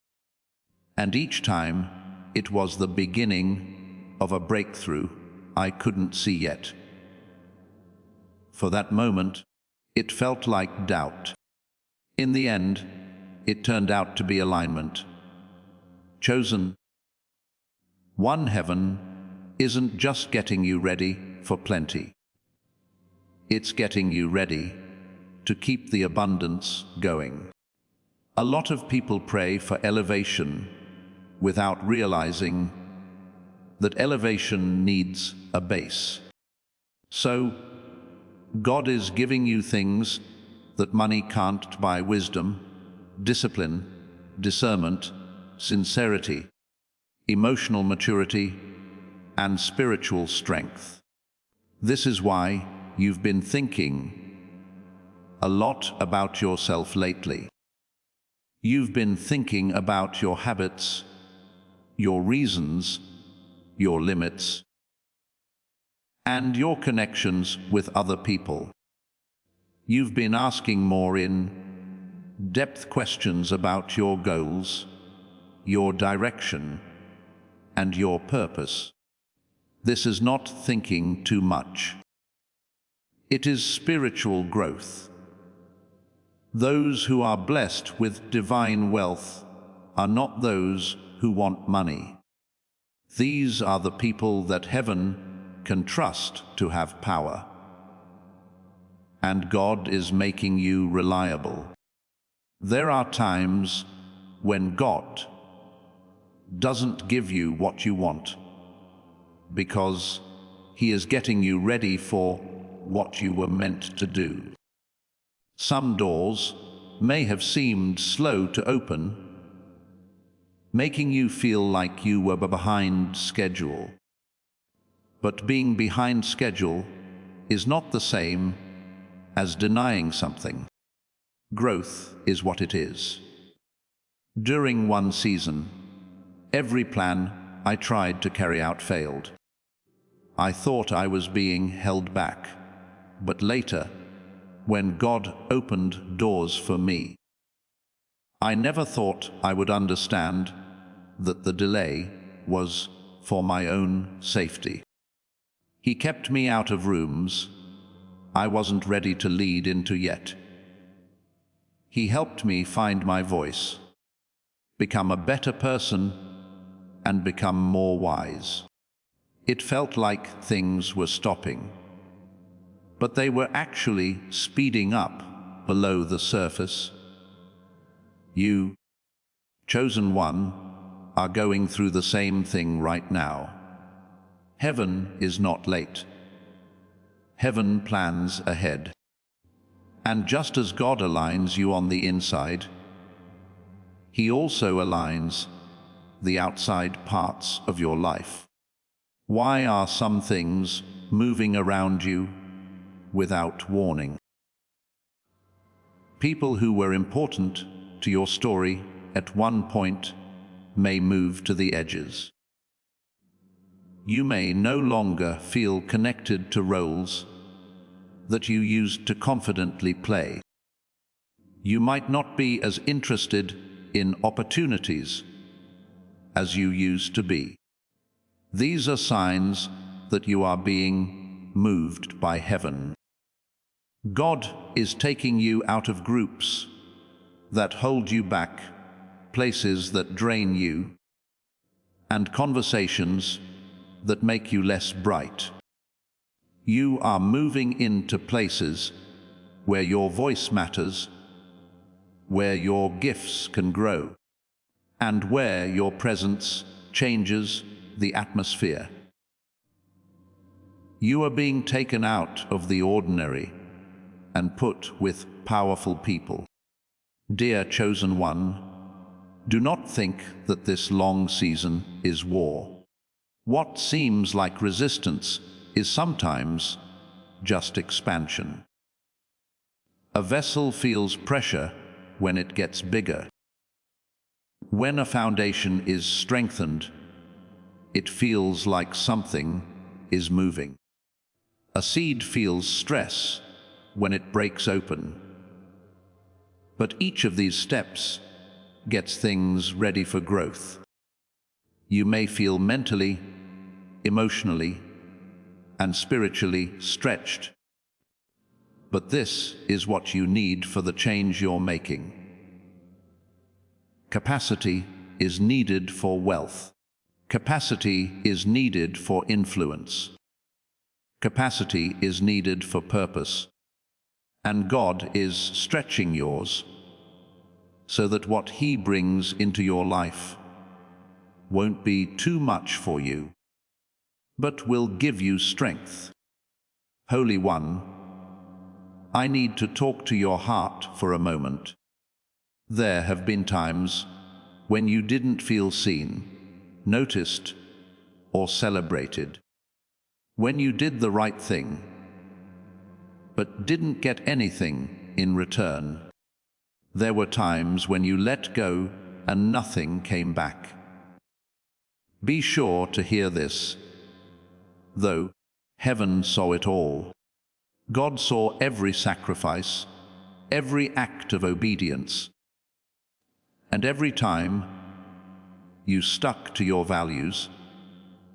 and each time it was the beginning of a breakthrough I couldn't see yet. For that moment, it felt like doubt. In the end, it turned out to be alignment. Chosen one, heaven isn't just getting you ready for plenty. It's getting you ready to keep the abundance going. A lot of people pray for elevation without realizing that elevation needs a base. So, God is giving you things that money can't buy: wisdom, discipline, discernment, sincerity, emotional maturity, and spiritual strength. This is why you've been thinking a lot about yourself lately. You've been thinking about your habits, your reasons, your limits, and your connections with other people. You've been asking more in-depth questions about your goals, your direction, and your purpose. This is not thinking too much. It is spiritual growth. Those who are blessed with divine wealth are not those who want money. These are the people that heaven can trust to have power. And God is making you reliable. There are times when God doesn't give you what you want, because He is getting you ready for what you were meant to do. Some doors may have seemed slow to open, making you feel like you were behind schedule. But being behind schedule is not the same as denying something. Growth is what it is. During one season, every plan I tried to carry out failed. I thought I was being held back, but later, when God opened doors for me, I never thought I would understand that the delay was for my own safety. He kept me out of rooms I wasn't ready to lead into yet. He helped me find my voice, become a better person, and become more wise. It felt like things were stopping, but they were actually speeding up below the surface. You, chosen one, are going through the same thing right now. Heaven is not late. Heaven plans ahead. And just as God aligns you on the inside, He also aligns the outside parts of your life. Why are some things moving around you without warning? People who were important to your story at one point may move to the edges. You may no longer feel connected to roles that you used to confidently play. You might not be as interested in opportunities as you used to be. These are signs that you are being moved by heaven. God is taking you out of groups that hold you back, places that drain you, and conversations that make you less bright. You are moving into places where your voice matters, where your gifts can grow, and where your presence changes the atmosphere. You are being taken out of the ordinary and put with powerful people. Dear chosen one, do not think that this long season is war. What seems like resistance is sometimes just expansion. A vessel feels pressure when it gets bigger. When a foundation is strengthened, it feels like something is moving. A seed feels stress when it breaks open. But each of these steps gets things ready for growth. You may feel mentally, emotionally, and spiritually stretched, but this is what you need for the change you're making. Capacity is needed for wealth. Capacity is needed for influence. Capacity is needed for purpose. And God is stretching yours so that what He brings into your life won't be too much for you, but will give you strength. Holy One, I need to talk to your heart for a moment. There have been times when you didn't feel seen, noticed, or celebrated. When you did the right thing, but didn't get anything in return. There were times when you let go and nothing came back. Be sure to hear this. Though heaven saw it all, God saw every sacrifice, every act of obedience, and every time you stuck to your values,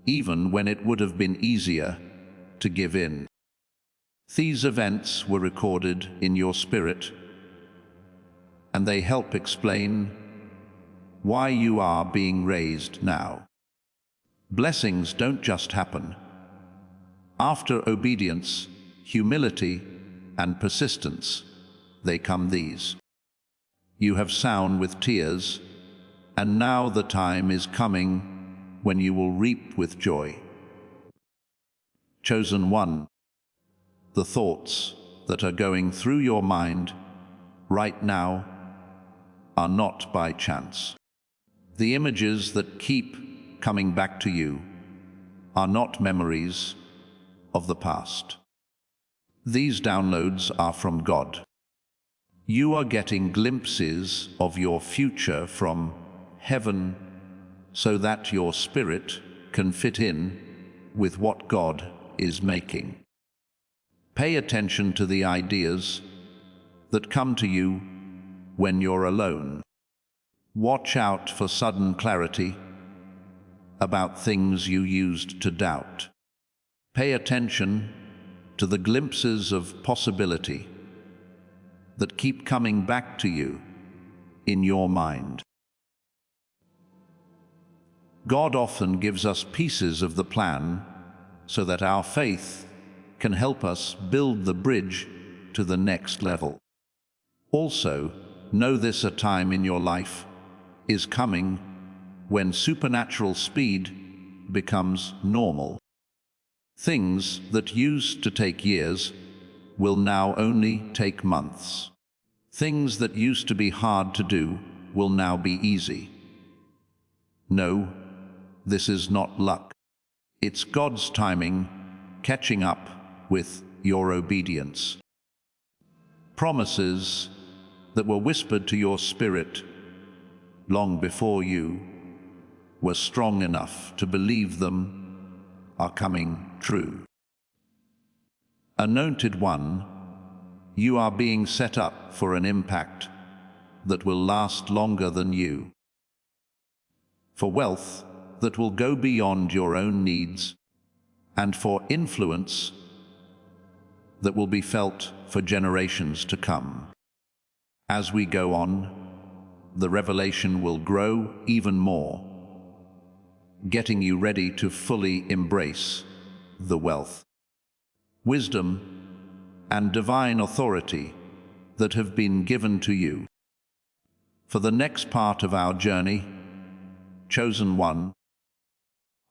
even when it would have been easier to give in. These events were recorded in your spirit, and they help explain why you are being raised now. Blessings don't just happen. After obedience, humility, and persistence, they come these. You have sown with tears, and now the time is coming when you will reap with joy. Chosen one, the thoughts that are going through your mind right now are not by chance. The images that keep coming back to you are not memories of the past. These downloads are from God. You are getting glimpses of your future from heaven so that your spirit can fit in with what God is making. Pay attention to the ideas that come to you when you're alone. Watch out for sudden clarity about things you used to doubt. Pay attention to the glimpses of possibility that keep coming back to you in your mind. God often gives us pieces of the plan so that our faith can help us build the bridge to the next level. Also, know this: a time in your life is coming when supernatural speed becomes normal. Things that used to take years will now only take months. Things that used to be hard to do will now be easy. No, this is not luck. It's God's timing catching up with your obedience. Promises that were whispered to your spirit long before you were strong enough to believe them are coming true. Anointed one, you are being set up for an impact that will last longer than you, for wealth that will go beyond your own needs, and for influence that will be felt for generations to come. As we go on, the revelation will grow even more, getting you ready to fully embrace the wealth, wisdom, and divine authority that have been given to you. For the next part of our journey, chosen one,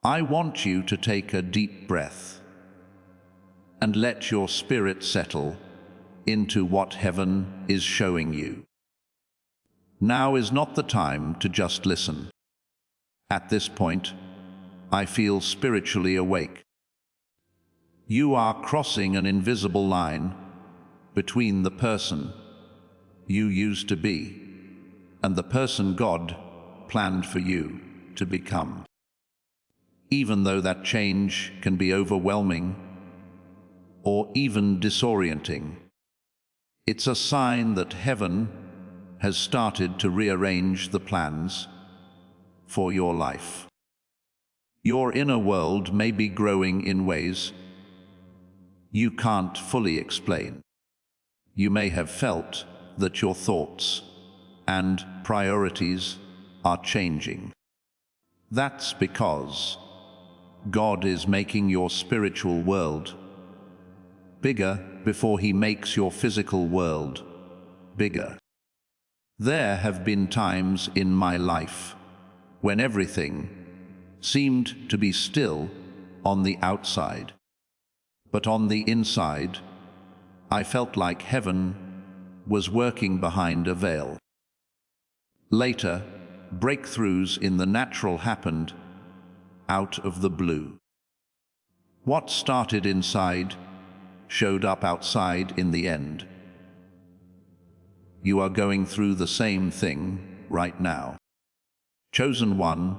I want you to take a deep breath and let your spirit settle into what heaven is showing you. Now is not the time to just listen. At this point, I feel spiritually awake. You are crossing an invisible line between the person you used to be and the person God planned for you to become. Even though that change can be overwhelming or even disorienting, it's a sign that heaven has started to rearrange the plans for your life. Your inner world may be growing in ways you can't fully explain. You may have felt that your thoughts and priorities are changing. That's because God is making your spiritual world bigger before He makes your physical world bigger. There have been times in my life when everything seemed to be still on the outside, but on the inside, I felt like heaven was working behind a veil. Later, breakthroughs in the natural happened out of the blue. What started inside showed up outside in the end. You are going through the same thing right now. Chosen one,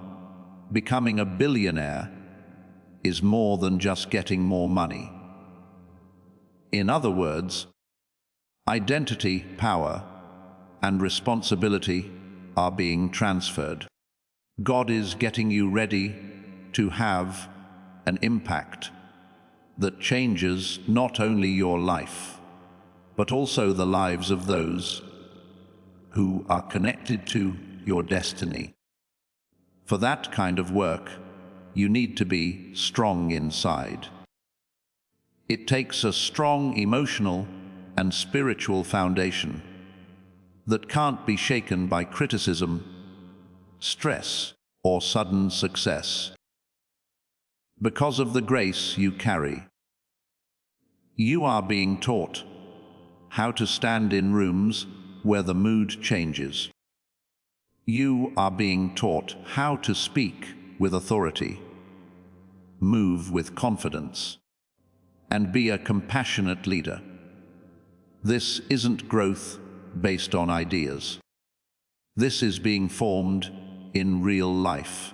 becoming a billionaire is more than just getting more money. In other words, identity, power, and responsibility are being transferred. God is getting you ready to have an impact that changes not only your life, but also the lives of those who are connected to your destiny. For that kind of work, you need to be strong inside. It takes a strong emotional and spiritual foundation that can't be shaken by criticism, stress, or sudden success. Because of the grace you carry, you are being taught how to stand in rooms where the mood changes. You are being taught how to speak with authority, move with confidence, and be a compassionate leader. This isn't growth based on ideas. This is being formed in real life.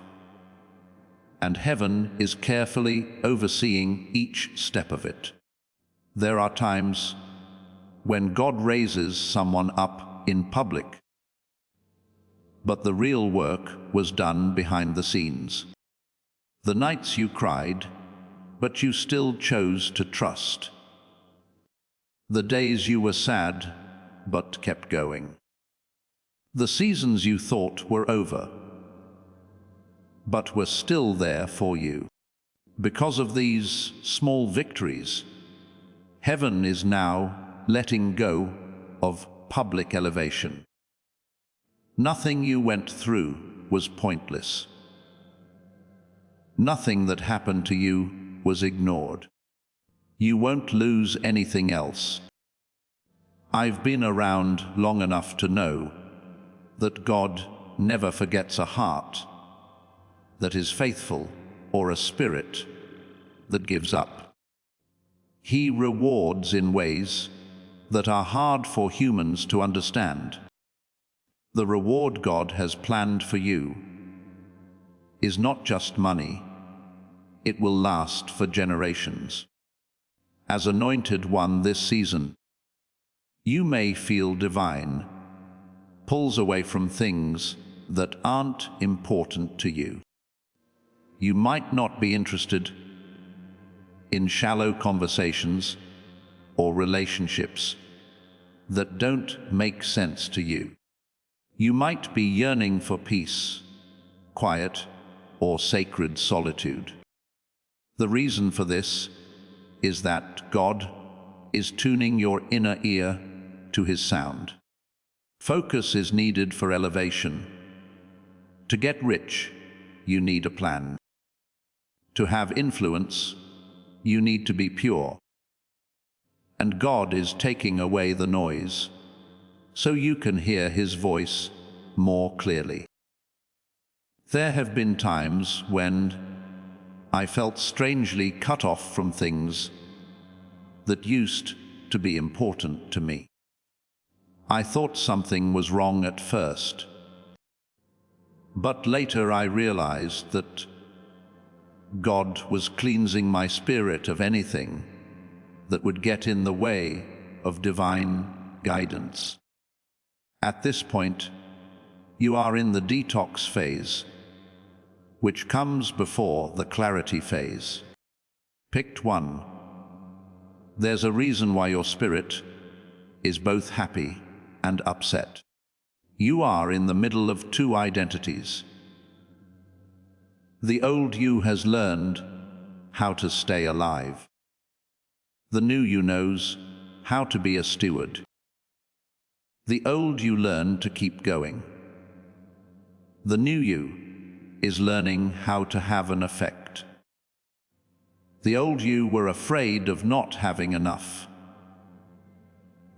And heaven is carefully overseeing each step of it. There are times when God raises someone up in public, but the real work was done behind the scenes. The nights you cried, but you still chose to trust. The days you were sad, but kept going. The seasons you thought were over, but were still there for you. Because of these small victories, Heaven is now letting go of public elevation. Nothing you went through was pointless. Nothing that happened to you was ignored. You won't lose anything else. I've been around long enough to know that God never forgets a heart that is faithful or a spirit that gives up. He rewards in ways that are hard for humans to understand. The reward God has planned for you is not just money. It will last for generations. As anointed one this season, you may feel divine pulls away from things that aren't important to you. You might not be interested in shallow conversations or relationships that don't make sense to you. You might be yearning for peace, quiet, or sacred solitude. The reason for this is that God is tuning your inner ear to His sound. Focus is needed for elevation. To get rich, you need a plan. To have influence, you need to be pure. And God is taking away the noise, so you can hear His voice more clearly. There have been times when I felt strangely cut off from things that used to be important to me. I thought something was wrong at first, but later I realized that God was cleansing my spirit of anything that would get in the way of divine guidance. At this point, you are in the detox phase, which comes before the clarity phase. Picked one. There's a reason why your spirit is both happy and upset. You are in the middle of two identities. The old you has learned how to stay alive. The new you knows how to be a steward. The old you learned to keep going. The new you is learning how to have an effect. The old you were afraid of not having enough.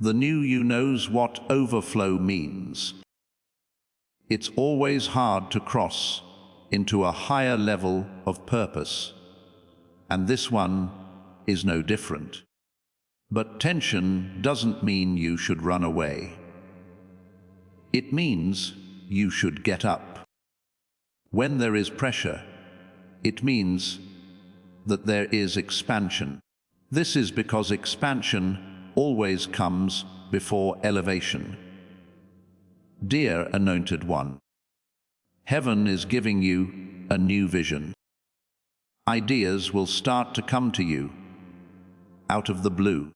The new you knows what overflow means. It's always hard to cross into a higher level of purpose, and this one is no different. But tension doesn't mean you should run away. It means you should get up. When there is pressure, it means that there is expansion. This is because expansion always comes before elevation. Dear Anointed One, Heaven is giving you a new vision. Ideas will start to come to you out of the blue,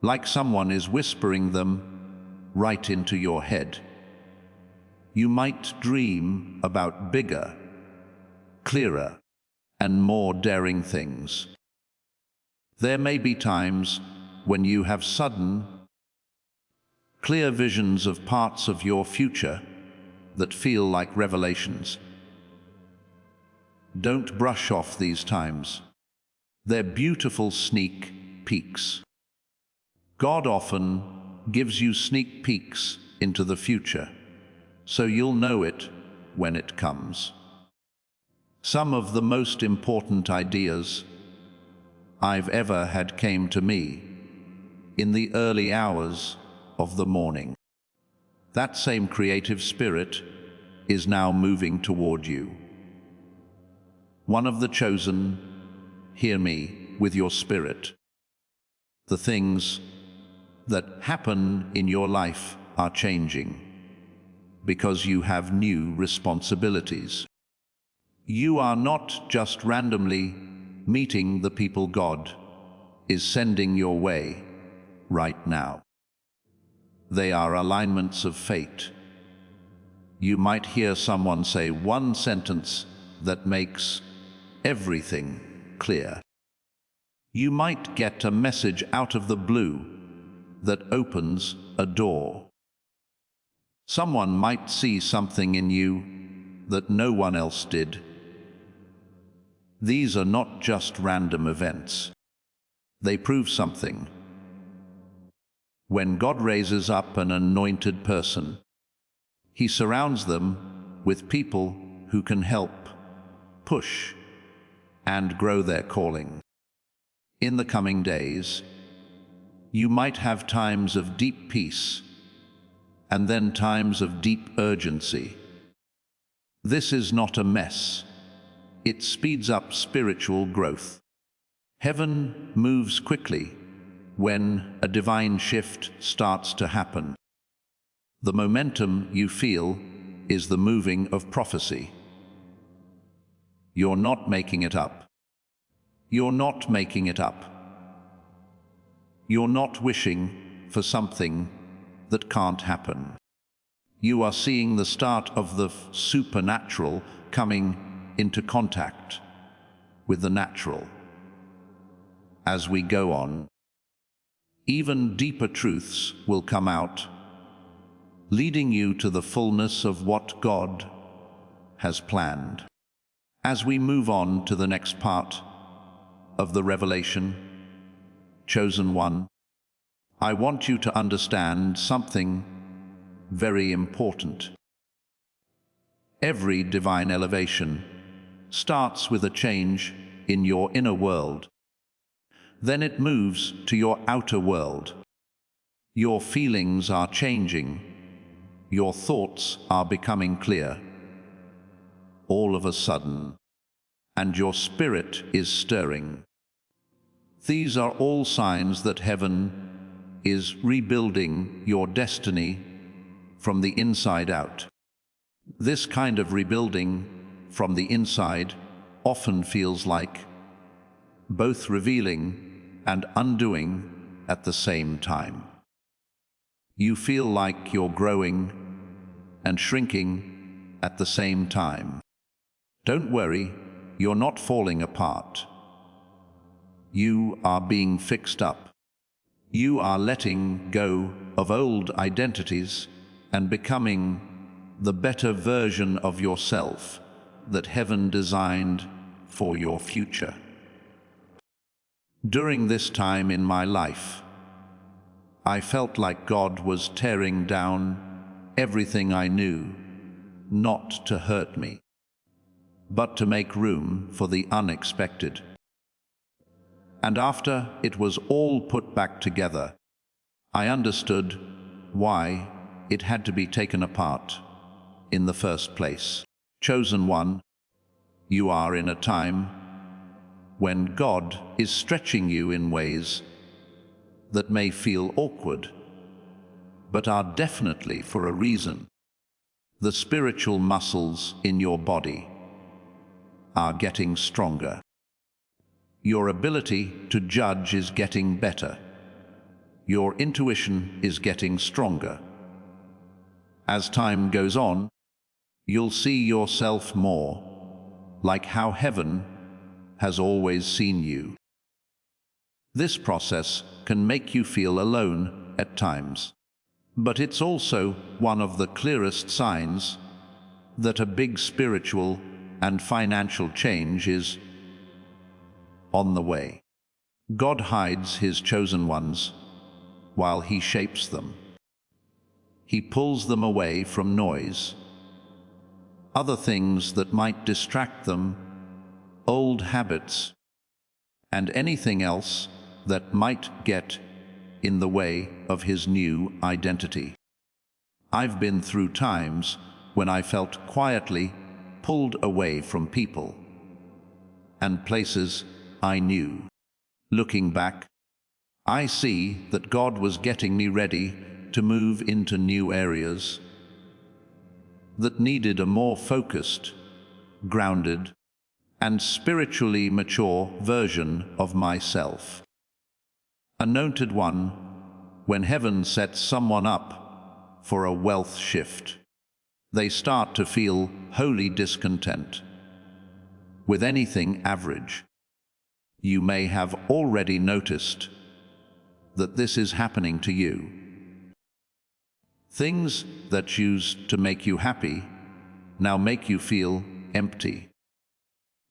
like someone is whispering them right into your head. You might dream about bigger, clearer, and more daring things. There may be times when you have sudden, clear visions of parts of your future that feel like revelations. Don't brush off these times. They're beautiful sneak peeks. God often gives you sneak peeks into the future, so you'll know it when it comes. Some of the most important ideas I've ever had came to me in the early hours of the morning. That same creative spirit is now moving toward you. One of the chosen, hear me with your spirit. The things that happen in your life are changing because you have new responsibilities. You are not just randomly meeting the people God is sending your way right now. They are alignments of fate. You might hear someone say one sentence that makes everything clear. You might get a message out of the blue that opens a door. Someone might see something in you that no one else did. These are not just random events. They prove something. When God raises up an anointed person, He surrounds them with people who can help, push, and grow their calling. In the coming days, you might have times of deep peace and then times of deep urgency. This is not a mess. It speeds up spiritual growth. Heaven moves quickly when a divine shift starts to happen. The momentum you feel is the moving of prophecy. You're not making it up. You're not making it up. You're not wishing for something that can't happen. You are seeing the start of the supernatural coming into contact with the natural. As we go on, even deeper truths will come out, leading you to the fullness of what God has planned. As we move on to the next part of the revelation, Chosen One, I want you to understand something very important. Every divine elevation starts with a change in your inner world. Then it moves to your outer world. Your feelings are changing. Your thoughts are becoming clear. All of a sudden, and your spirit is stirring. These are all signs that heaven is rebuilding your destiny from the inside out. This kind of rebuilding from the inside often feels like both revealing and undoing at the same time. You feel like you're growing and shrinking at the same time. Don't worry, you're not falling apart. You are being fixed up. You are letting go of old identities and becoming the better version of yourself that heaven designed for your future. During this time in my life, I felt like God was tearing down everything I knew, not to hurt me, but to make room for the unexpected. And after it was all put back together, I understood why it had to be taken apart in the first place. Chosen One, you are in a time when God is stretching you in ways that may feel awkward, but are definitely for a reason. The spiritual muscles in your body are getting stronger. Your ability to judge is getting better. Your intuition is getting stronger. As time goes on, you'll see yourself more like how heaven has always seen you. This process can make you feel alone at times, but it's also one of the clearest signs that a big spiritual and financial change is on the way. God hides His chosen ones while He shapes them. He pulls them away from noise, other things that might distract them, old habits, and anything else that might get in the way of His new identity. I've been through times when I felt quietly pulled away from people and places I knew. Looking back, I see that God was getting me ready to move into new areas that needed a more focused, grounded, and spiritually mature version of myself. Anointed One, when heaven sets someone up for a wealth shift, they start to feel wholly discontent with anything average. You may have already noticed that this is happening to you. Things that used to make you happy now make you feel empty.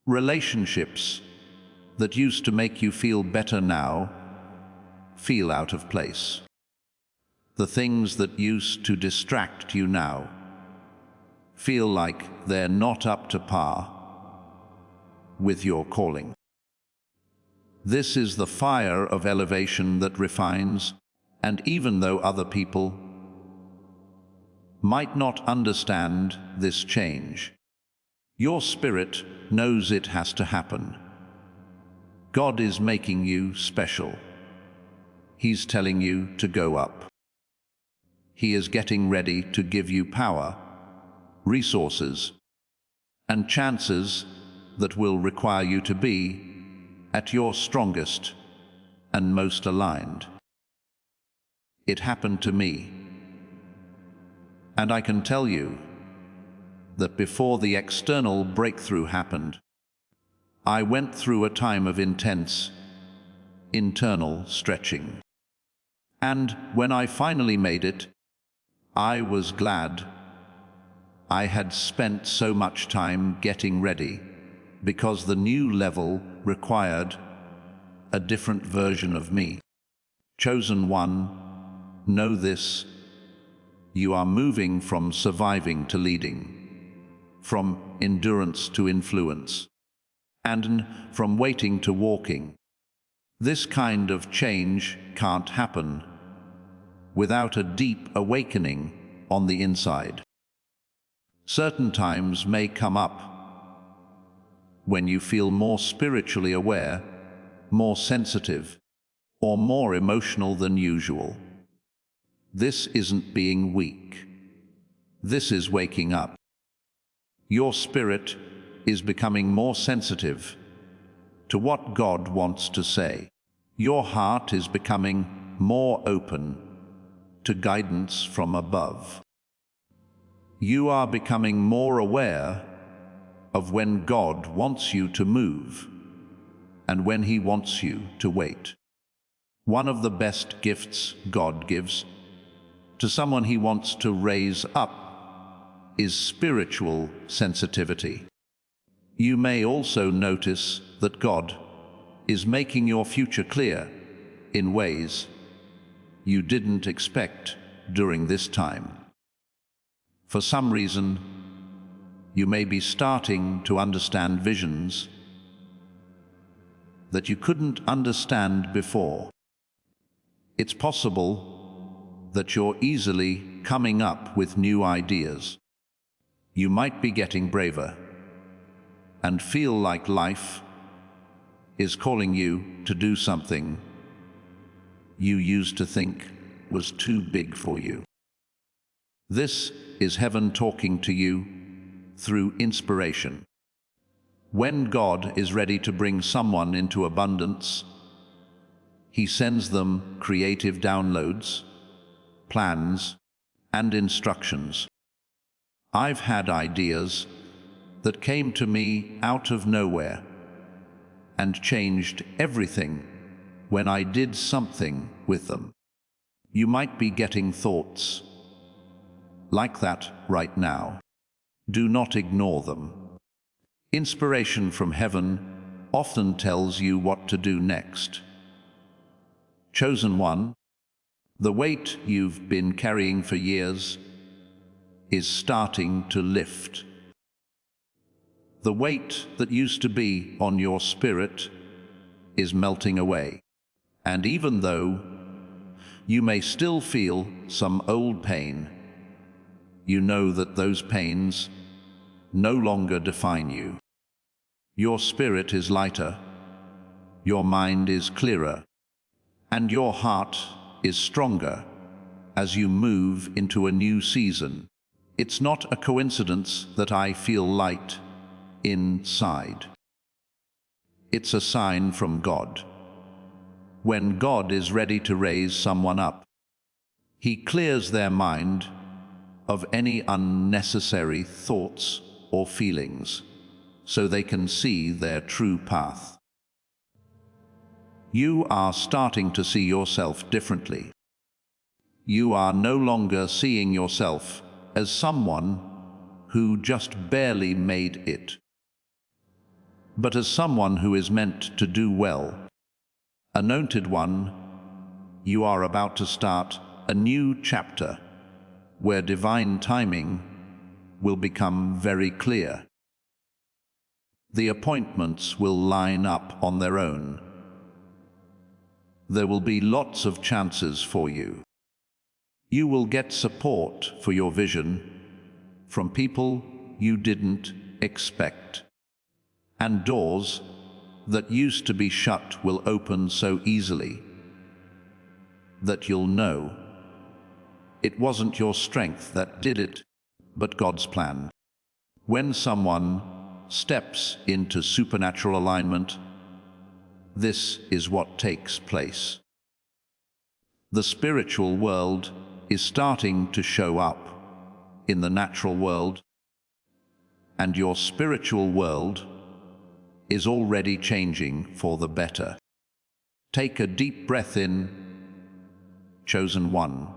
Relationships that used to make you feel better now feel out of place. The things that used to distract you now feel like they're not up to par with your calling. This is the fire of elevation that refines, and even though other people might not understand this change, your spirit knows it has to happen. God is making you special. He's telling you to go up. He is getting ready to give you power, resources, and chances that will require you to be at your strongest and most aligned. It happened to me. And I can tell you that before the external breakthrough happened, I went through a time of intense internal stretching. And when I finally made it, I was glad. I had spent so much time getting ready because the new level required a different version of me. Chosen one, know this: you are moving from surviving to leading, from endurance to influence, and from waiting to walking. This kind of change can't happen without a deep awakening on the inside. Certain times may come up when you feel more spiritually aware, more sensitive, or more emotional than usual. This isn't being weak. This is waking up. Your spirit is becoming more sensitive to what God wants to say. Your heart is becoming more open to guidance from above. You are becoming more aware of when God wants you to move and when He wants you to wait. One of the best gifts God gives to someone He wants to raise up is spiritual sensitivity. You may also notice that God is making your future clear in ways you didn't expect during this time. For some reason, you may be starting to understand visions that you couldn't understand before. It's possible that you're easily coming up with new ideas. You might be getting braver and feel like life is calling you to do something you used to think was too big for you. This is heaven talking to you through inspiration. When God is ready to bring someone into abundance, He sends them creative downloads, plans, and instructions. I've had ideas that came to me out of nowhere and changed everything when I did something with them. You might be getting thoughts like that right now. Do not ignore them. Inspiration from heaven often tells you what to do next. Chosen one, the weight you've been carrying for years is starting to lift. The weight that used to be on your spirit is melting away. And even though you may still feel some old pain, you know that those pains no longer define you. Your spirit is lighter, your mind is clearer, and your heart is stronger as you move into a new season. It's not a coincidence that I feel light inside. It's a sign from God. When God is ready to raise someone up, He clears their mind of any unnecessary thoughts or feelings so they can see their true path. You are starting to see yourself differently. You are no longer seeing yourself as someone who just barely made it, but as someone who is meant to do well. Anointed one, you are about to start a new chapter where divine timing will become very clear. The appointments will line up on their own. There will be lots of chances for you. You will get support for your vision from people you didn't expect. And doors that used to be shut will open so easily that you'll know it wasn't your strength that did it, but God's plan. When someone steps into supernatural alignment, this is what takes place. The spiritual world is starting to show up in the natural world, and your spiritual world is already changing for the better. Take a deep breath in, chosen one.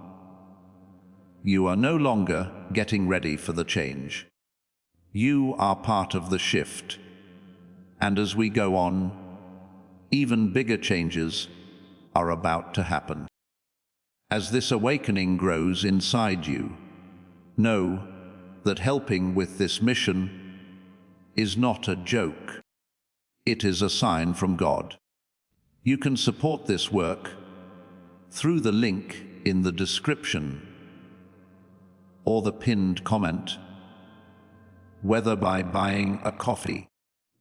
You are no longer getting ready for the change. You are part of the shift. And as we go on, even bigger changes are about to happen. As this awakening grows inside you, know that helping with this mission is not a joke. It is a sign from God. You can support this work through the link in the description or the pinned comment, whether by buying a coffee,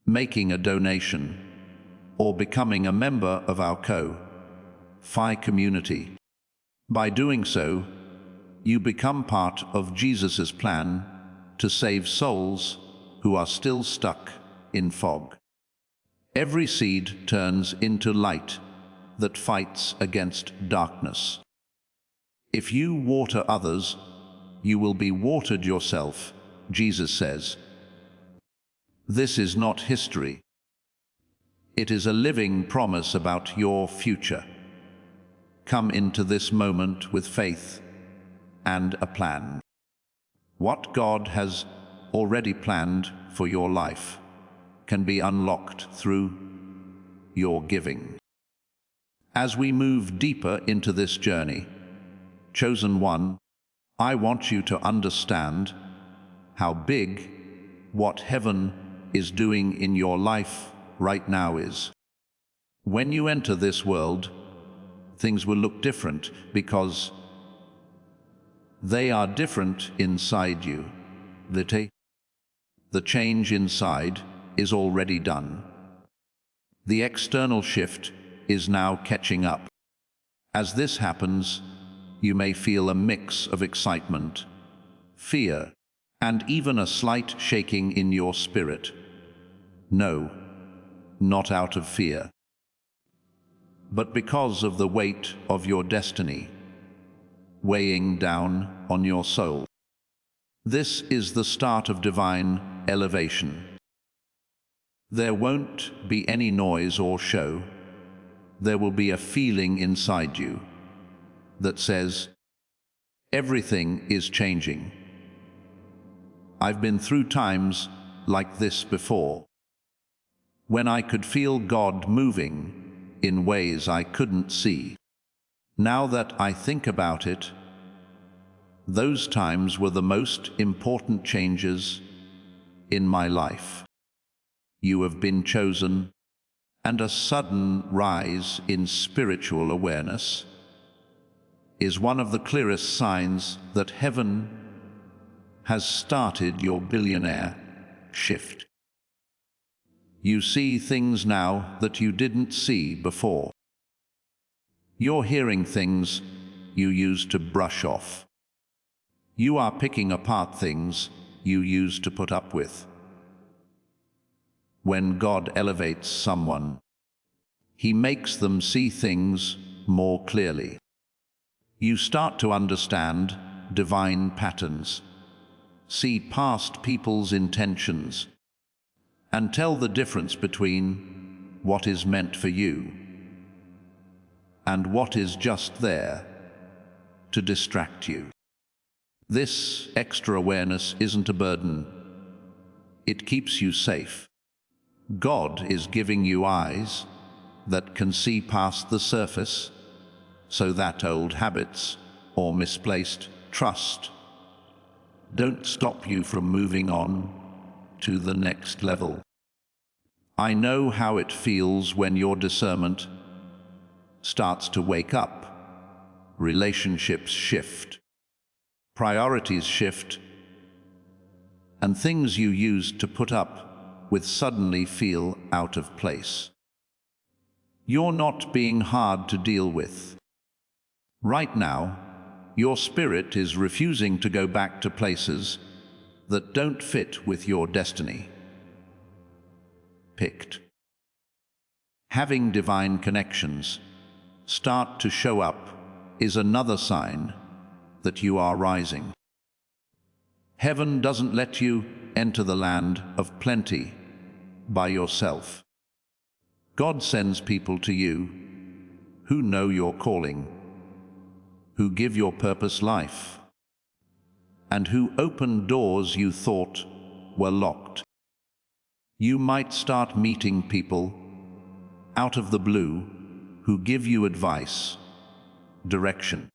making a donation, or becoming a member of our Ko-Fi community. By doing so, you become part of Jesus' plan to save souls who are still stuck in fog. Every seed turns into light that fights against darkness. If you water others, you will be watered yourself, Jesus says. This is not history. It is a living promise about your future. Come into this moment with faith and a plan. What God has already planned for your life can be unlocked through your giving. As we move deeper into this journey, chosen one, I want you to understand how big what heaven is doing in your life right now is. When you enter this world, things will look different because they are different inside you. The change inside is already done. The external shift is now catching up. As this happens, you may feel a mix of excitement, fear, and even a slight shaking in your spirit. No, not out of fear, but because of the weight of your destiny weighing down on your soul. This is the start of divine elevation. There won't be any noise or show. There will be a feeling inside you that says, everything is changing. I've been through times like this before, when I could feel God moving in ways I couldn't see. Now that I think about it, those times were the most important changes in my life. You have been chosen, and a sudden rise in spiritual awareness is one of the clearest signs that heaven has started your billionaire shift. You see things now that you didn't see before. You're hearing things you used to brush off. You are picking apart things you used to put up with. When God elevates someone, He makes them see things more clearly. You start to understand divine patterns, see past people's intentions, and tell the difference between what is meant for you and what is just there to distract you. This extra awareness isn't a burden. It keeps you safe. God is giving you eyes that can see past the surface, so that old habits or misplaced trust don't stop you from moving on to the next level. I know how it feels when your discernment starts to wake up. Relationships shift, priorities shift, and things you used to put up with suddenly feel out of place. You're not being hard to deal with. Right now, your spirit is refusing to go back to places that don't fit with your destiny. Picked. Having divine connections start to show up is another sign that you are rising. Heaven doesn't let you enter the land of plenty by yourself. God sends people to you who know your calling, who give your purpose life, and who open doors you thought were locked. You might start meeting people out of the blue who give you advice, direction,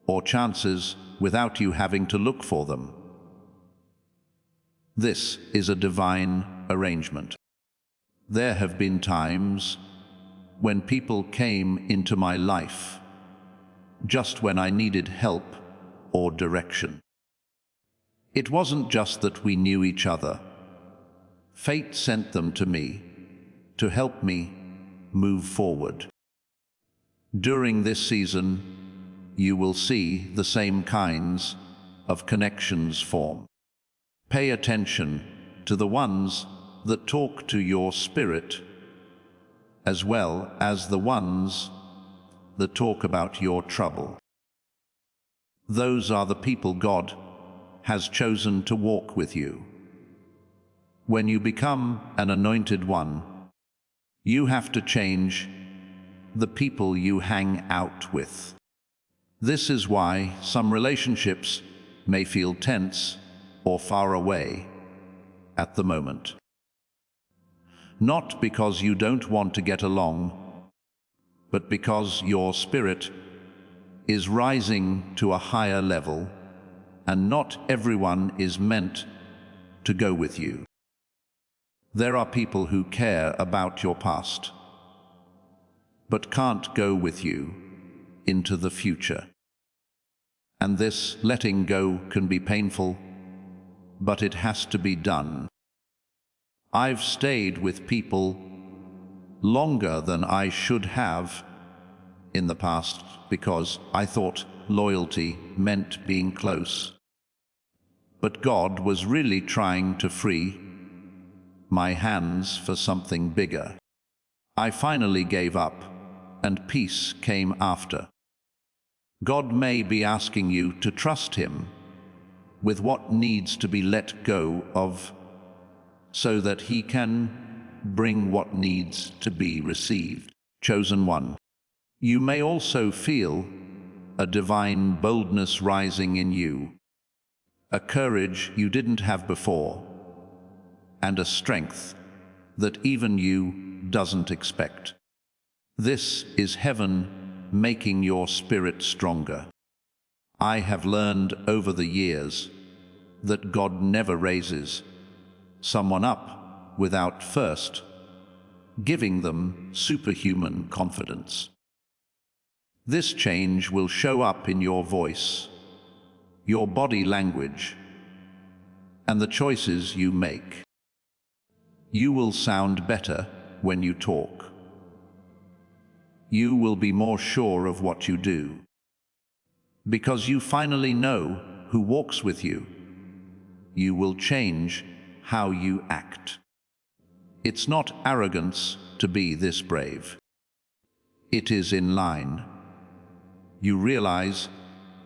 or chances without you having to look for them. This is a divine arrangement. There have been times when people came into my life just when I needed help or direction. It wasn't just that we knew each other. Fate sent them to me to help me move forward. During this season, you will see the same kinds of connections form. Pay attention to the ones that talk to your spirit, as well as the ones that talk about your trouble. Those are the people God has chosen to walk with you. When you become an anointed one, you have to change the people you hang out with. This is why some relationships may feel tense or far away at the moment. Not because you don't want to get along, but because your spirit is rising to a higher level, and not everyone is meant to go with you. There are people who care about your past, but can't go with you into the future. And this letting go can be painful, but it has to be done. I've stayed with people longer than I should have in the past because I thought loyalty meant being close. But God was really trying to free my hands for something bigger. I finally gave up, and peace came after. God may be asking you to trust Him with what needs to be let go of, so that He can bring what needs to be received. Chosen one. You may also feel a divine boldness rising in you, a courage you didn't have before, and a strength that even you doesn't expect. This is heaven making your spirit stronger. I have learned over the years that God never raises someone up without first giving them superhuman confidence. This change will show up in your voice, your body language, and the choices you make. You will sound better when you talk. You will be more sure of what you do, because you finally know who walks with you. You will change how you act. It's not arrogance to be this brave. It is in line. You realize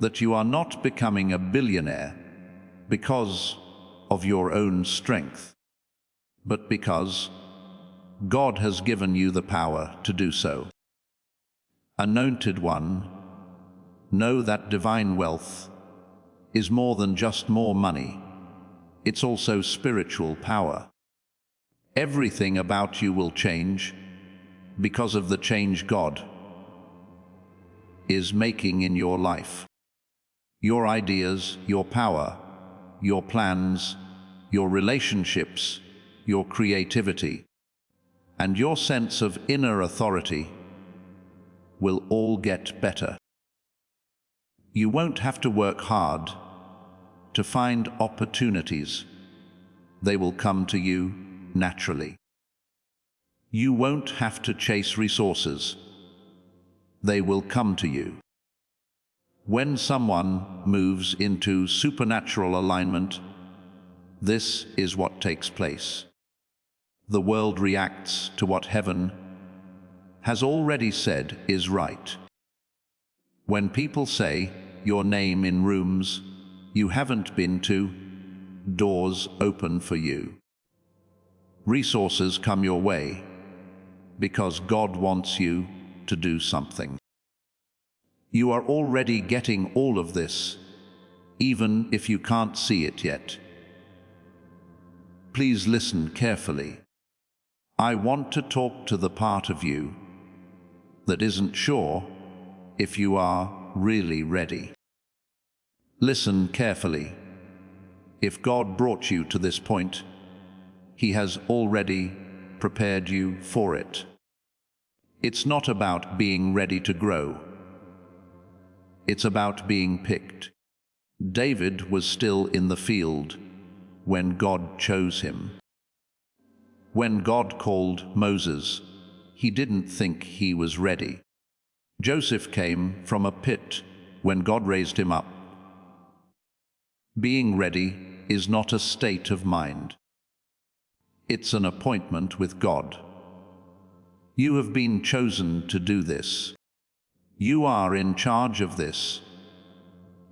that you are not becoming a billionaire because of your own strength, but because God has given you the power to do so. Anointed one, know that divine wealth is more than just more money. It's also spiritual power. Everything about you will change because of the change God is making in your life. Your ideas, your power, your plans, your relationships, your creativity, and your sense of inner authority will all get better. You won't have to work hard to find opportunities. They will come to you naturally. You won't have to chase resources. They will come to you. When someone moves into supernatural alignment, this is what takes place. The world reacts to what heaven has already said is right. When people say your name in rooms you haven't been to, doors open for you. Resources come your way because God wants you to do something. You are already getting all of this, even if you can't see it yet. Please listen carefully. I want to talk to the part of you that isn't sure if you are really ready. Listen carefully. If God brought you to this point, He has already prepared you for it. It's not about being ready to grow. It's about being picked. David was still in the field when God chose him. When God called Moses, he didn't think he was ready. Joseph came from a pit when God raised him up. Being ready is not a state of mind. It's an appointment with God. You have been chosen to do this. You are in charge of this.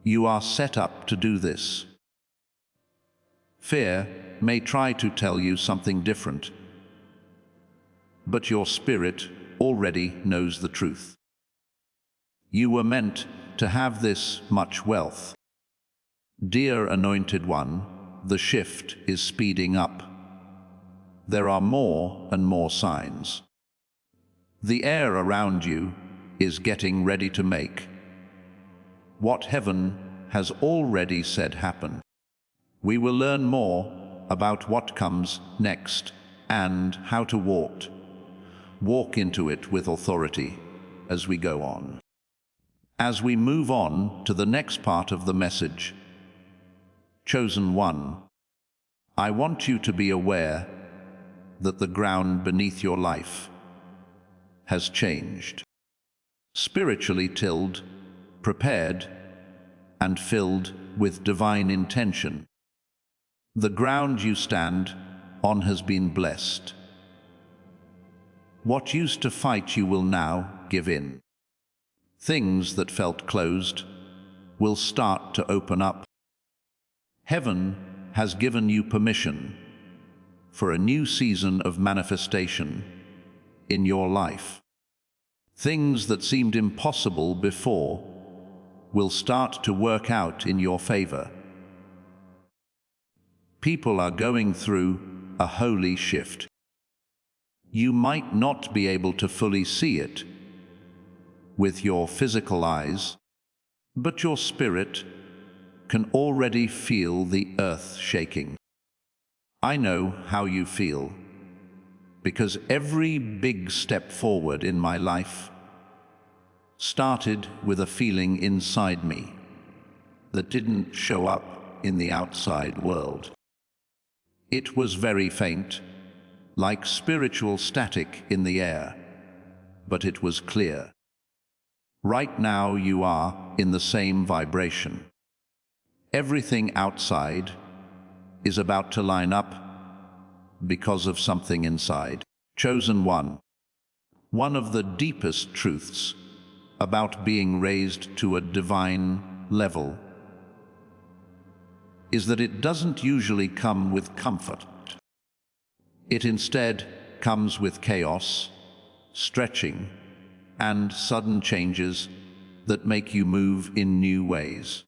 You are set up to do this. Fear may try to tell you something different, but your spirit already knows the truth. You were meant to have this much wealth. Dear Anointed One, the shift is speeding up. There are more and more signs. The air around you is getting ready to make what heaven has already said happen. We will learn more about what comes next and how to walk into it with authority as we go on. As we move on to the next part of the message, Chosen One, I want you to be aware that the ground beneath your life has changed. Spiritually tilled, prepared, and filled with divine intention. The ground you stand on has been blessed. What used to fight you will now give in. Things that felt closed will start to open up. Heaven has given you permission for a new season of manifestation in your life. Things that seemed impossible before will start to work out in your favor. People are going through a holy shift. You might not be able to fully see it with your physical eyes, but your spirit can already feel the earth shaking. I know how you feel, because every big step forward in my life started with a feeling inside me that didn't show up in the outside world. It was very faint, like spiritual static in the air, but it was clear. Right now you are in the same vibration. Everything outside is about to line up because of something inside. Chosen One, one of the deepest truths about being raised to a divine level is that it doesn't usually come with comfort. It instead comes with chaos, stretching, and sudden changes that make you move in new ways.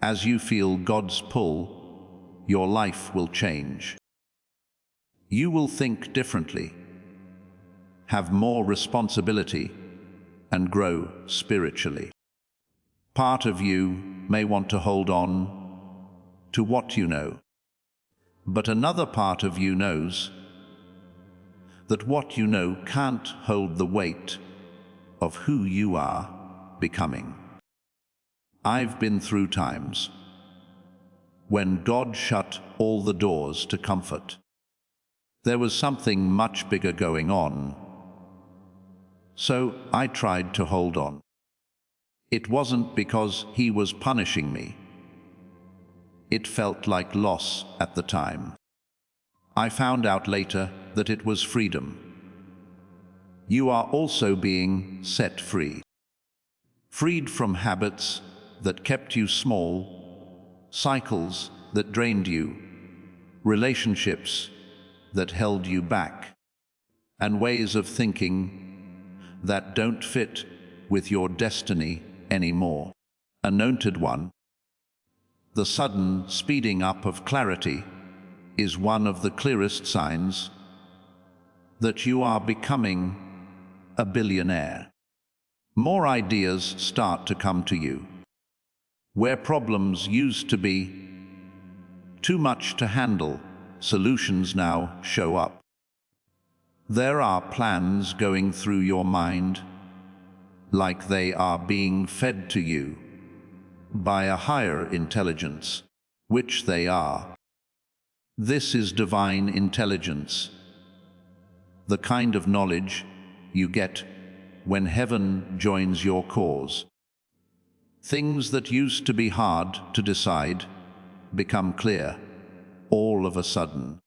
As you feel God's pull, your life will change. You will think differently, have more responsibility, and grow spiritually. Part of you may want to hold on to what you know, but another part of you knows that what you know can't hold the weight of who you are becoming. I've been through times when God shut all the doors to comfort. There was something much bigger going on, so I tried to hold on. It wasn't because He was punishing me. It felt like loss at the time. I found out later that it was freedom. You are also being set free. Freed from habits that kept you small, cycles that drained you, relationships that held you back, and ways of thinking that don't fit with your destiny anymore. Anointed one, the sudden speeding up of clarity is one of the clearest signs that you are becoming a billionaire. More ideas start to come to you. Where problems used to be too much to handle, solutions now show up. There are plans going through your mind, like they are being fed to you by a higher intelligence, which they are. This is divine intelligence, the kind of knowledge you get when heaven joins your cause. Things that used to be hard to decide become clear all of a sudden.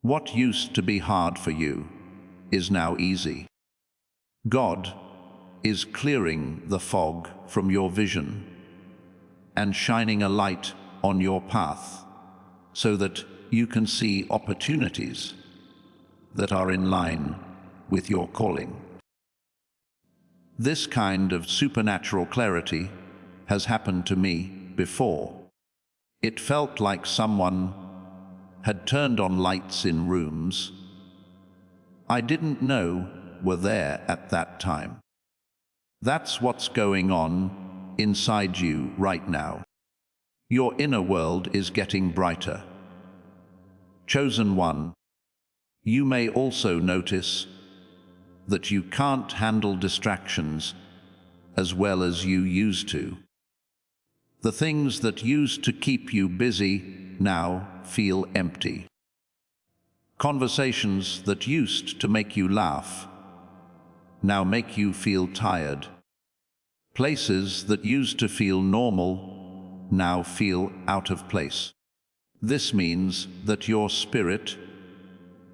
What used to be hard for you is now easy. God is clearing the fog from your vision and shining a light on your path so that you can see opportunities that are in line with your calling. This kind of supernatural clarity has happened to me before. It felt like someone had turned on lights in rooms I didn't know were there at that time. That's what's going on inside you right now. Your inner world is getting brighter. Chosen one, you may also notice that you can't handle distractions as well as you used to. The things that used to keep you busy now feel empty. Conversations that used to make you laugh now make you feel tired. Places that used to feel normal now feel out of place. This means that your spirit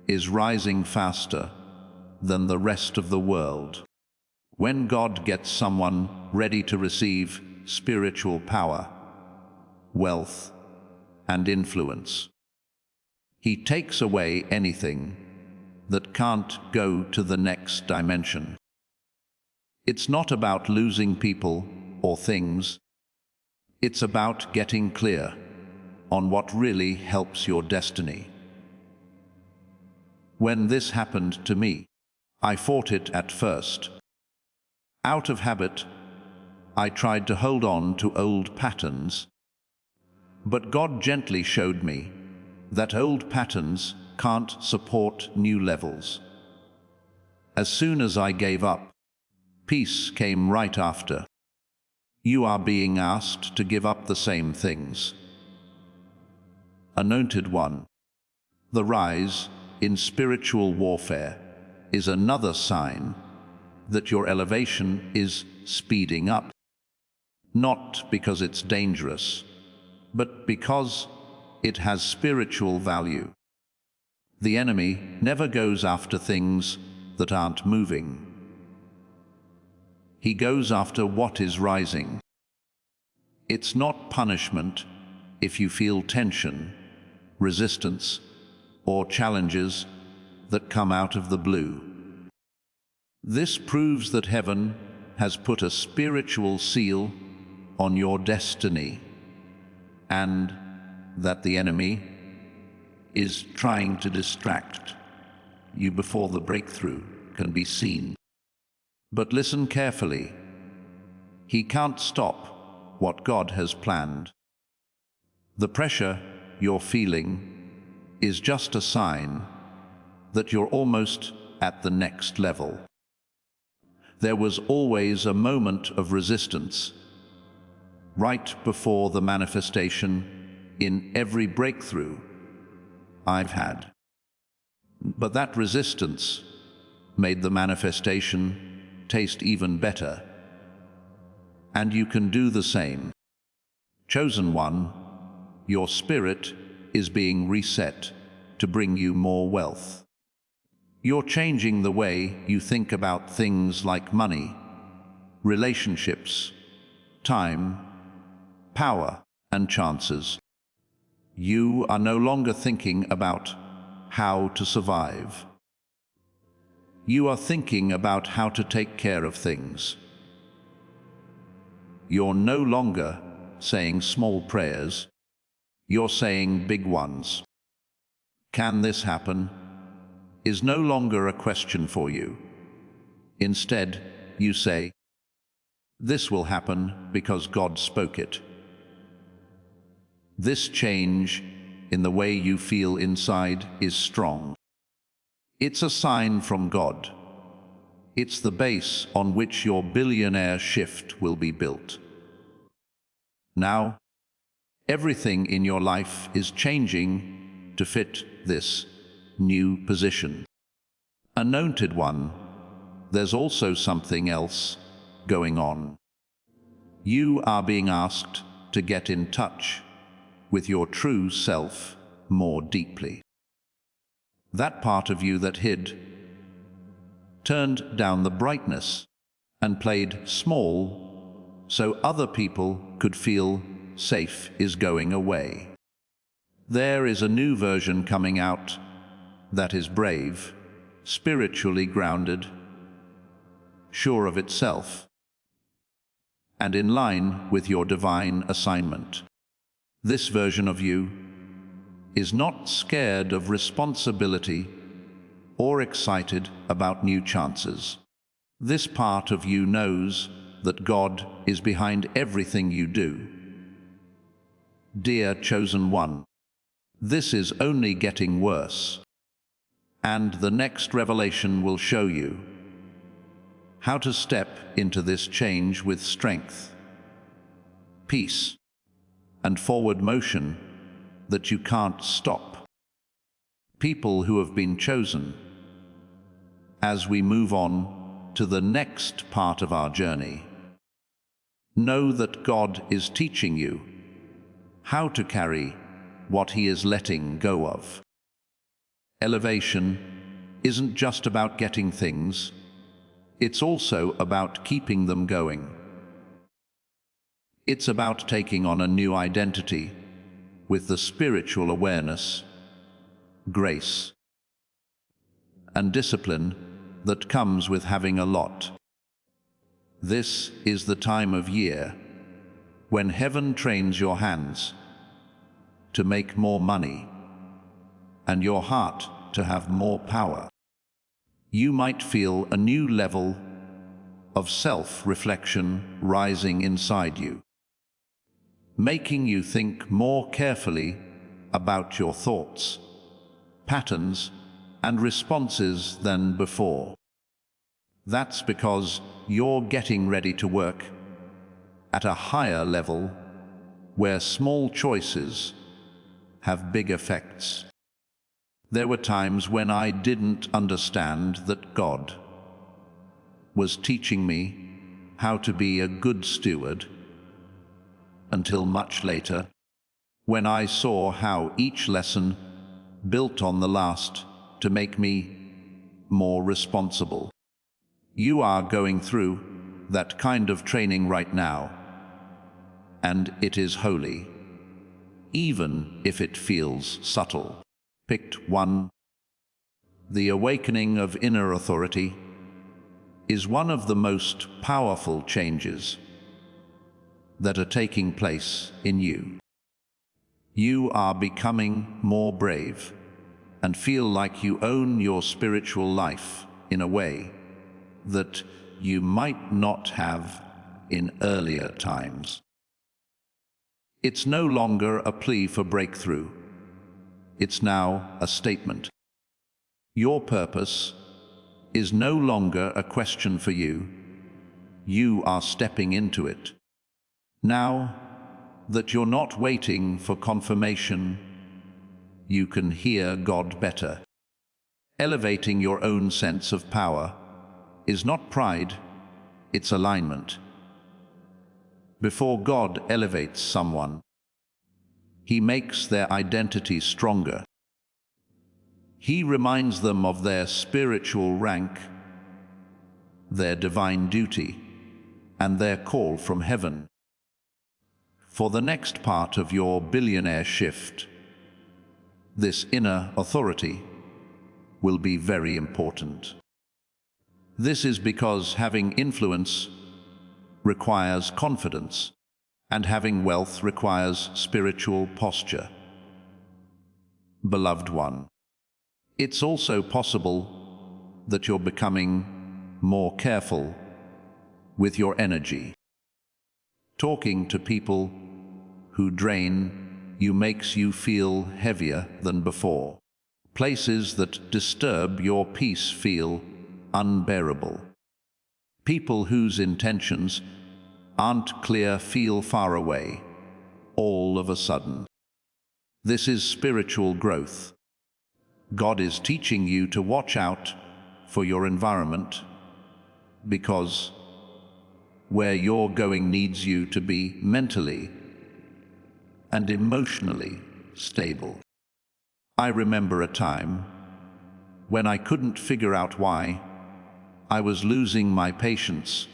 is rising faster than the rest of the world. When God gets someone ready to receive spiritual power, wealth, and influence, He takes away anything that can't go to the next dimension. It's not about losing people or things. It's about getting clear on what really helps your destiny. When this happened to me, I fought it at first. Out of habit, I tried to hold on to old patterns, but God gently showed me that old patterns can't support new levels. As soon as I gave up, peace came right after. You are being asked to give up the same things. Anointed one, the rise in spiritual warfare is another sign that your elevation is speeding up. Not because it's dangerous, but because it has spiritual value. The enemy never goes after things that aren't moving. He goes after what is rising. It's not punishment if you feel tension, resistance, or challenges that come out of the blue. This proves that heaven has put a spiritual seal on your destiny, and that the enemy is trying to distract you before the breakthrough can be seen. But listen carefully. He can't stop what God has planned. The pressure you're feeling is just a sign that you're almost at the next level. There was always a moment of resistance right before the manifestation in every breakthrough I've had. But that resistance made the manifestation taste even better. And you can do the same. Chosen one, your spirit is being reset to bring you more wealth. You're changing the way you think about things like money, relationships, time, power, and chances. You are no longer thinking about how to survive. You are thinking about how to take care of things. You're no longer saying small prayers. You're saying big ones. Can this happen? Is no longer a question for you. Instead, you say, this will happen because God spoke it. This change in the way you feel inside is strong. It's a sign from God. It's the base on which your billionaire shift will be built. Now, everything in your life is changing to fit this new position. Anointed one, there's also something else going on. You are being asked to get in touch with your true self more deeply. That part of you that hid, turned down the brightness, and played small so other people could feel safe is going away. There is a new version coming out that is brave, spiritually grounded, sure of itself, and in line with your divine assignment. This version of you is not scared of responsibility or excited about new chances. This part of you knows that God is behind everything you do. Dear chosen one, this is only getting worse, and the next revelation will show you how to step into this change with strength, peace, and forward motion that you can't stop. People who have been chosen, as we move on to the next part of our journey, know that God is teaching you how to carry what He is letting go of. Elevation isn't just about getting things, it's also about keeping them going. It's about taking on a new identity with the spiritual awareness, grace, and discipline that comes with having a lot. This is the time of year when heaven trains your hands to make more money and your heart to have more power. You might feel a new level of self-reflection rising inside you, making you think more carefully about your thoughts, patterns, and responses than before. That's because you're getting ready to work at a higher level where small choices have big effects. There were times when I didn't understand that God was teaching me how to be a good steward, until much later, when I saw how each lesson built on the last to make me more responsible. You are going through that kind of training right now, and it is holy, even if it feels subtle. Picked 1. The awakening of inner authority. is one of the most powerful changes that are taking place in you. You are becoming more brave and feel like you own your spiritual life in a way that you might not have in earlier times. It's no longer a plea for breakthrough. It's now a statement. Your purpose is no longer a question for you. You are stepping into it. Now that you're not waiting for confirmation, you can hear God better. Elevating your own sense of power is not pride, it's alignment. Before God elevates someone, He makes their identity stronger. He reminds them of their spiritual rank, their divine duty, and their call from heaven. For the next part of your billionaire shift, this inner authority will be very important. This is because having influence requires confidence, and having wealth requires spiritual posture. Beloved one, it's also possible that you're becoming more careful with your energy. Talking to people who drain you makes you feel heavier than before. Places that disturb your peace feel unbearable. People whose intentions aren't clear feel far away, all of a sudden. This is spiritual growth. God is teaching you to watch out for your environment, because where you're going needs you to be mentally and emotionally stable. I remember a time when I couldn't figure out why I was losing my patience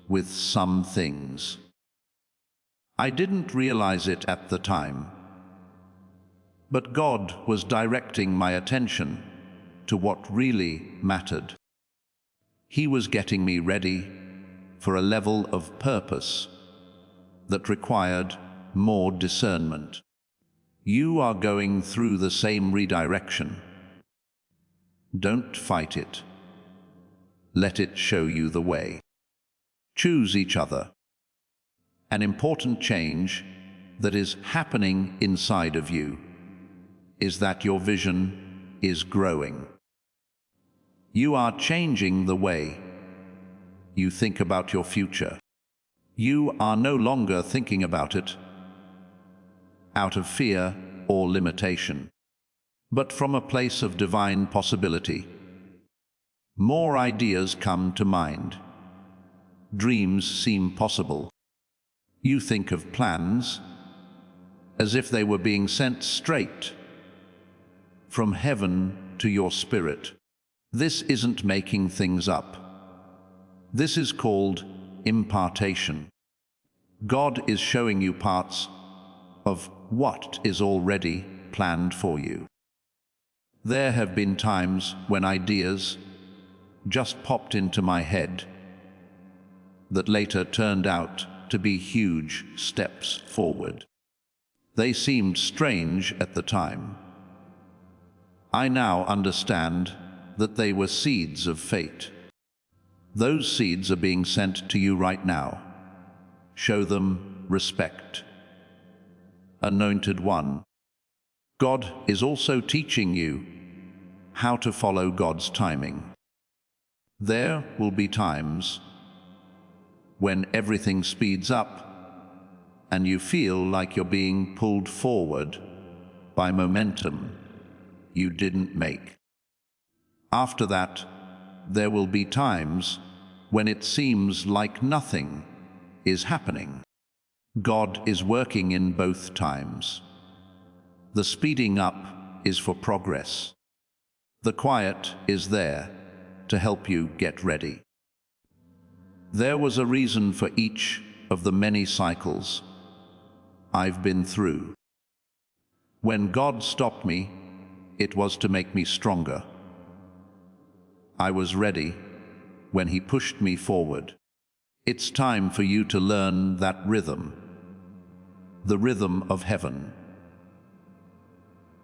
with some things. I didn't realize it at the time, but God was directing my attention to what really mattered. He was getting me ready for a level of purpose that required more discernment. You are going through the same redirection. Don't fight it. Let it show you the way. Choose each other. An important change that is happening inside of you is that your vision is growing. You are changing the way you think about your future. You are no longer thinking about it out of fear or limitation, but from a place of divine possibility. More ideas come to mind. Dreams seem possible. You think of plans as if they were being sent straight from heaven to your spirit. This isn't making things up. This is called impartation. God is showing you parts of what is already planned for you. There have been times when ideas just popped into my head that later turned out to be huge steps forward. They seemed strange at the time. I now understand that they were seeds of fate. Those seeds are being sent to you right now. Show them respect. Anointed one, God is also teaching you how to follow God's timing. There will be times when everything speeds up and you feel like you're being pulled forward by momentum you didn't make. After that, there will be times when it seems like nothing is happening. God is working in both times. The speeding up is for progress. The quiet is there to help you get ready. There was a reason for each of the many cycles I've been through. When God stopped me, it was to make me stronger. I was ready when he pushed me forward. It's time for you to learn that rhythm, the rhythm of heaven.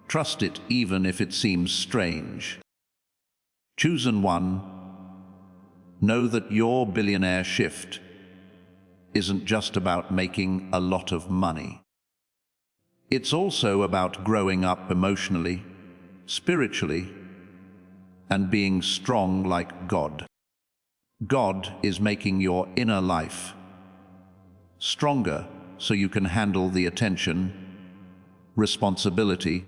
Trust it even if it seems strange. Chosen one, know that your billionaire shift isn't just about making a lot of money. It's also about growing up emotionally, spiritually, and being strong like God. God is making your inner life stronger so you can handle the attention, responsibility,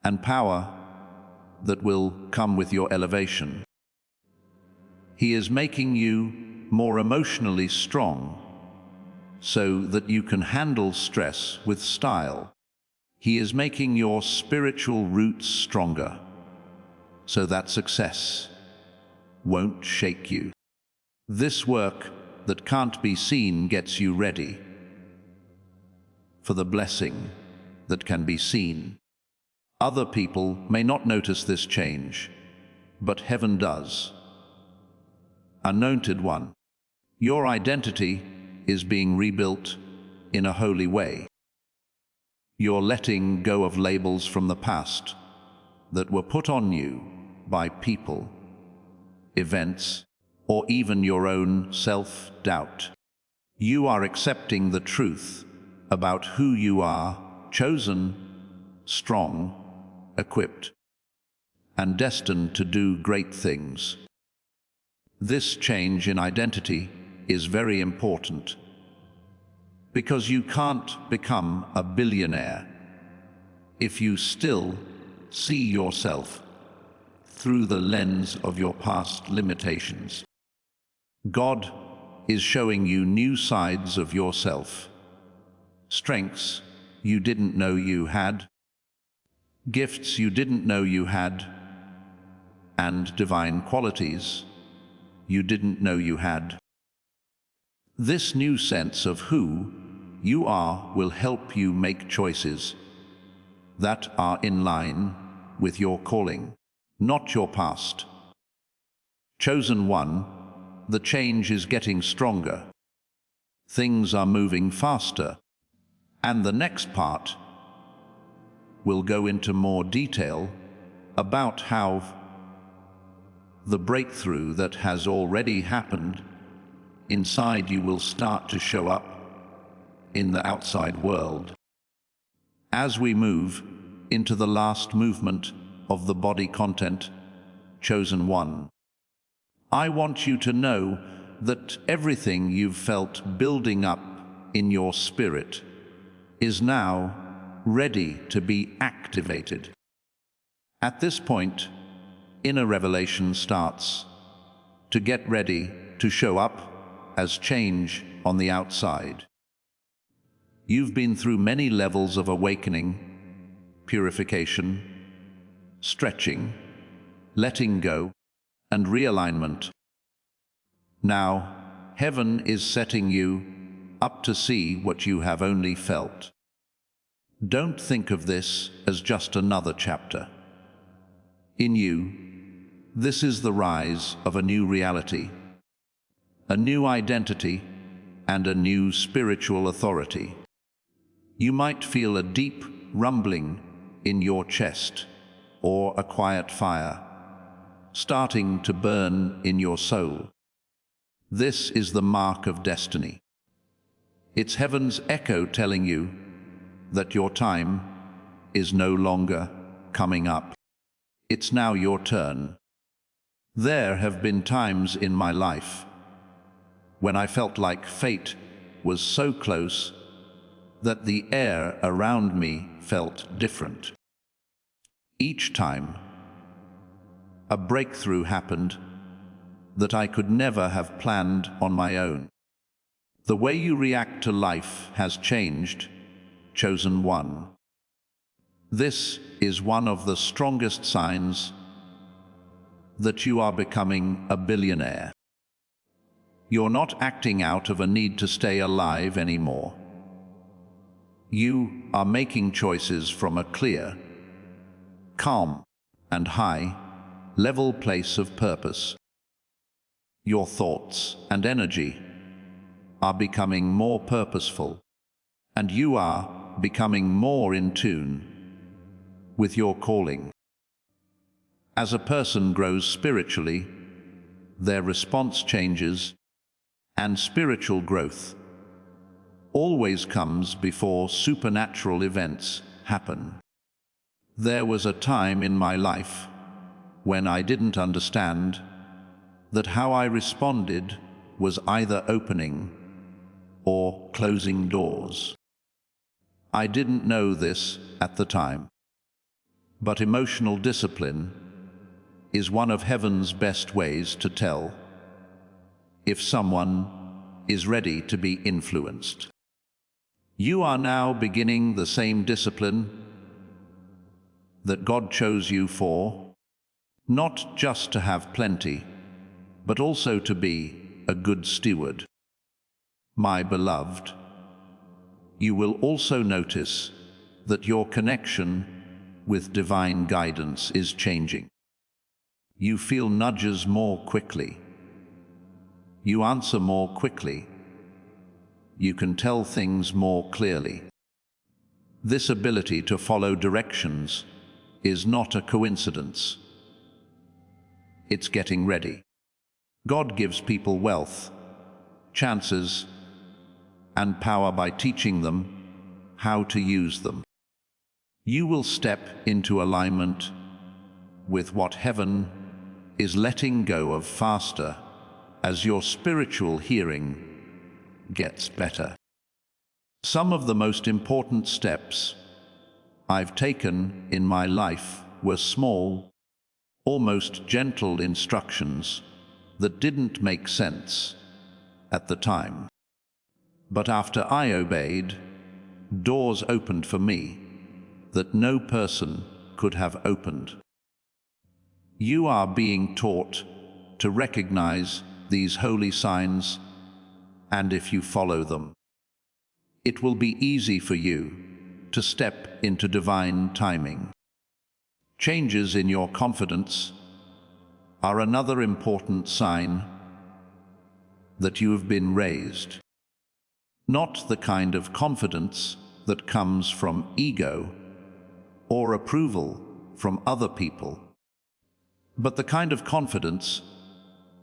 and power that will come with your elevation. He is making you more emotionally strong so that you can handle stress with style. He is making your spiritual roots stronger so that success won't shake you. This work that can't be seen gets you ready for the blessing that can be seen. Other people may not notice this change, but heaven does. Anointed one, your identity is being rebuilt in a holy way. You're letting go of labels from the past that were put on you by people, events, or even your own self-doubt. You are accepting the truth about who you are, chosen, strong, equipped, and destined to do great things. This change in identity is very important because you can't become a billionaire if you still see yourself through the lens of your past limitations. God is showing you new sides of yourself, strengths you didn't know you had, gifts you didn't know you had, and divine qualities you didn't know you had. This new sense of who you are will help you make choices that are in line with your calling, not your past. Chosen one, the change is getting stronger. Things are moving faster, and the next part will go into more detail about how the breakthrough that has already happened inside you will start to show up in the outside world. As we move into the last movement of the body content, chosen one, I want you to know that everything you've felt building up in your spirit is now ready to be activated. At this point, inner revelation starts to get ready to show up as change on the outside. You've been through many levels of awakening, purification, stretching, letting go, and realignment. Now, heaven is setting you up to see what you have only felt. Don't think of this as just another chapter. In you, this is the rise of a new reality, a new identity, and a new spiritual authority. You might feel a deep rumbling in your chest, or a quiet fire starting to burn in your soul. This is the mark of destiny. It's heaven's echo telling you that your time is no longer coming up. It's now your turn. There have been times in my life when I felt like fate was so close that the air around me felt different. Each time, a breakthrough happened that I could never have planned on my own. The way you react to life has changed, chosen one. This is one of the strongest signs that you are becoming a billionaire. You're not acting out of a need to stay alive anymore. You are making choices from a clear, calm, and high-level place of purpose. Your thoughts and energy are becoming more purposeful, and you are becoming more in tune with your calling. As a person grows spiritually, their response changes, and spiritual growth always comes before supernatural events happen. There was a time in my life when I didn't understand that how I responded was either opening or closing doors. I didn't know this at the time, but emotional discipline is one of heaven's best ways to tell if someone is ready to be influenced. You are now beginning the same discipline that God chose you for, not just to have plenty, but also to be a good steward. My beloved, you will also notice that your connection with divine guidance is changing. You feel nudges more quickly. You answer more quickly. You can tell things more clearly. This ability to follow directions is not a coincidence. It's getting ready. God gives people wealth, chances, and power by teaching them how to use them. You will step into alignment with what heaven is letting go of faster as your spiritual hearing gets better. Some of the most important steps I've taken in my life were small, almost gentle instructions that didn't make sense at the time. But after I obeyed, doors opened for me that no person could have opened. You are being taught to recognize these holy signs, and if you follow them, it will be easy for you to step into divine timing. Changes in your confidence are another important sign that you have been raised. Not the kind of confidence that comes from ego or approval from other people, but the kind of confidence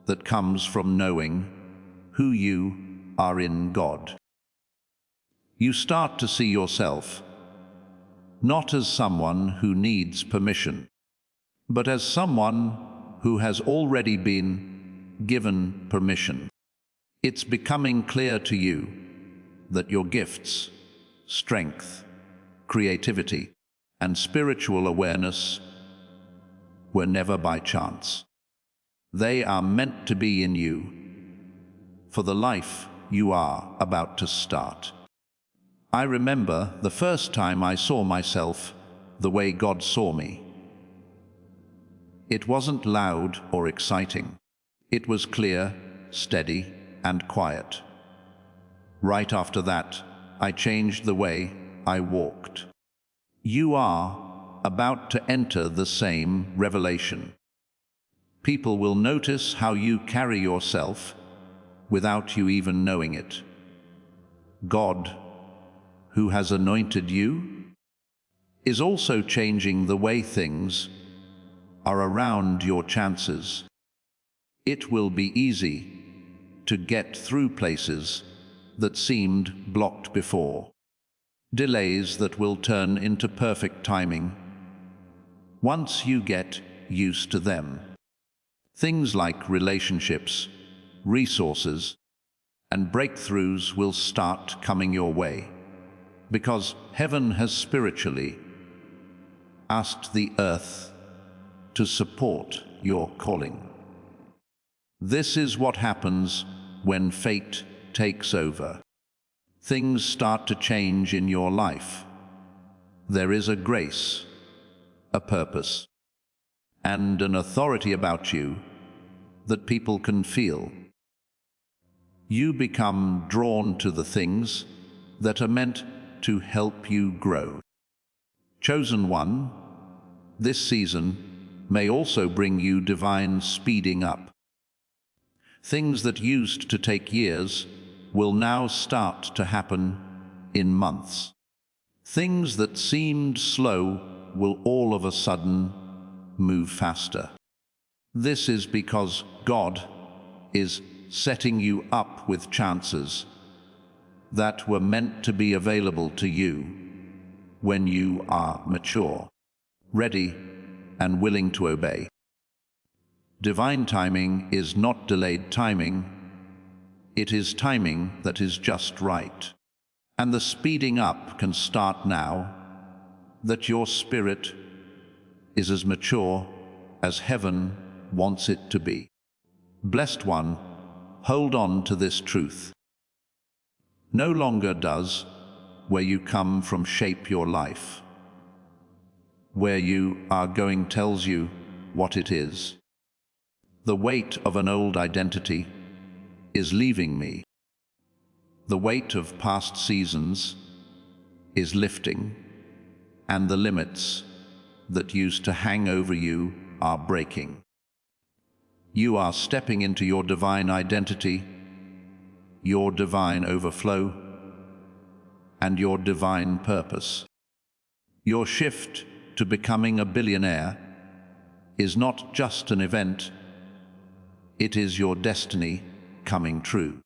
that comes from knowing who you are in God. You start to see yourself not as someone who needs permission, but as someone who has already been given permission. It's becoming clear to you that your gifts, strength, creativity, and spiritual awareness were never by chance. They are meant to be in you for the life you are about to start. I remember the first time I saw myself the way God saw me. It wasn't loud or exciting. It was clear, steady, and quiet. Right after that, I changed the way I walked. You are about to enter the same revelation. People will notice how you carry yourself without you even knowing it. God, who has anointed you, is also changing the way things are around your chances. It will be easy to get through places that seemed blocked before. Delays that will turn into perfect timing once you get used to them. Things like relationships, resources, and breakthroughs will start coming your way, because heaven has spiritually asked the earth to support your calling. This is what happens when fate takes over. Things start to change in your life. There is a grace, a purpose, and an authority about you that people can feel. You become drawn to the things that are meant to help you grow. Chosen one, this season may also bring you divine speeding up. Things that used to take years will now start to happen in months. Things that seemed slow will all of a sudden move faster. This is because God is setting you up with chances that were meant to be available to you when you are mature, ready, and willing to obey. Divine timing is not delayed timing. It is timing that is just right. And the speeding up can start now that your spirit is as mature as heaven wants it to be. Blessed one, hold on to this truth. No longer does where you come from shape your life. Where you are going tells you what it is. The weight of an old identity is leaving me. The weight of past seasons is lifting, and the limits that used to hang over you are breaking. You are stepping into your divine identity, your divine overflow, and your divine purpose. Your shift to becoming a billionaire is not just an event, it is your destiny coming true.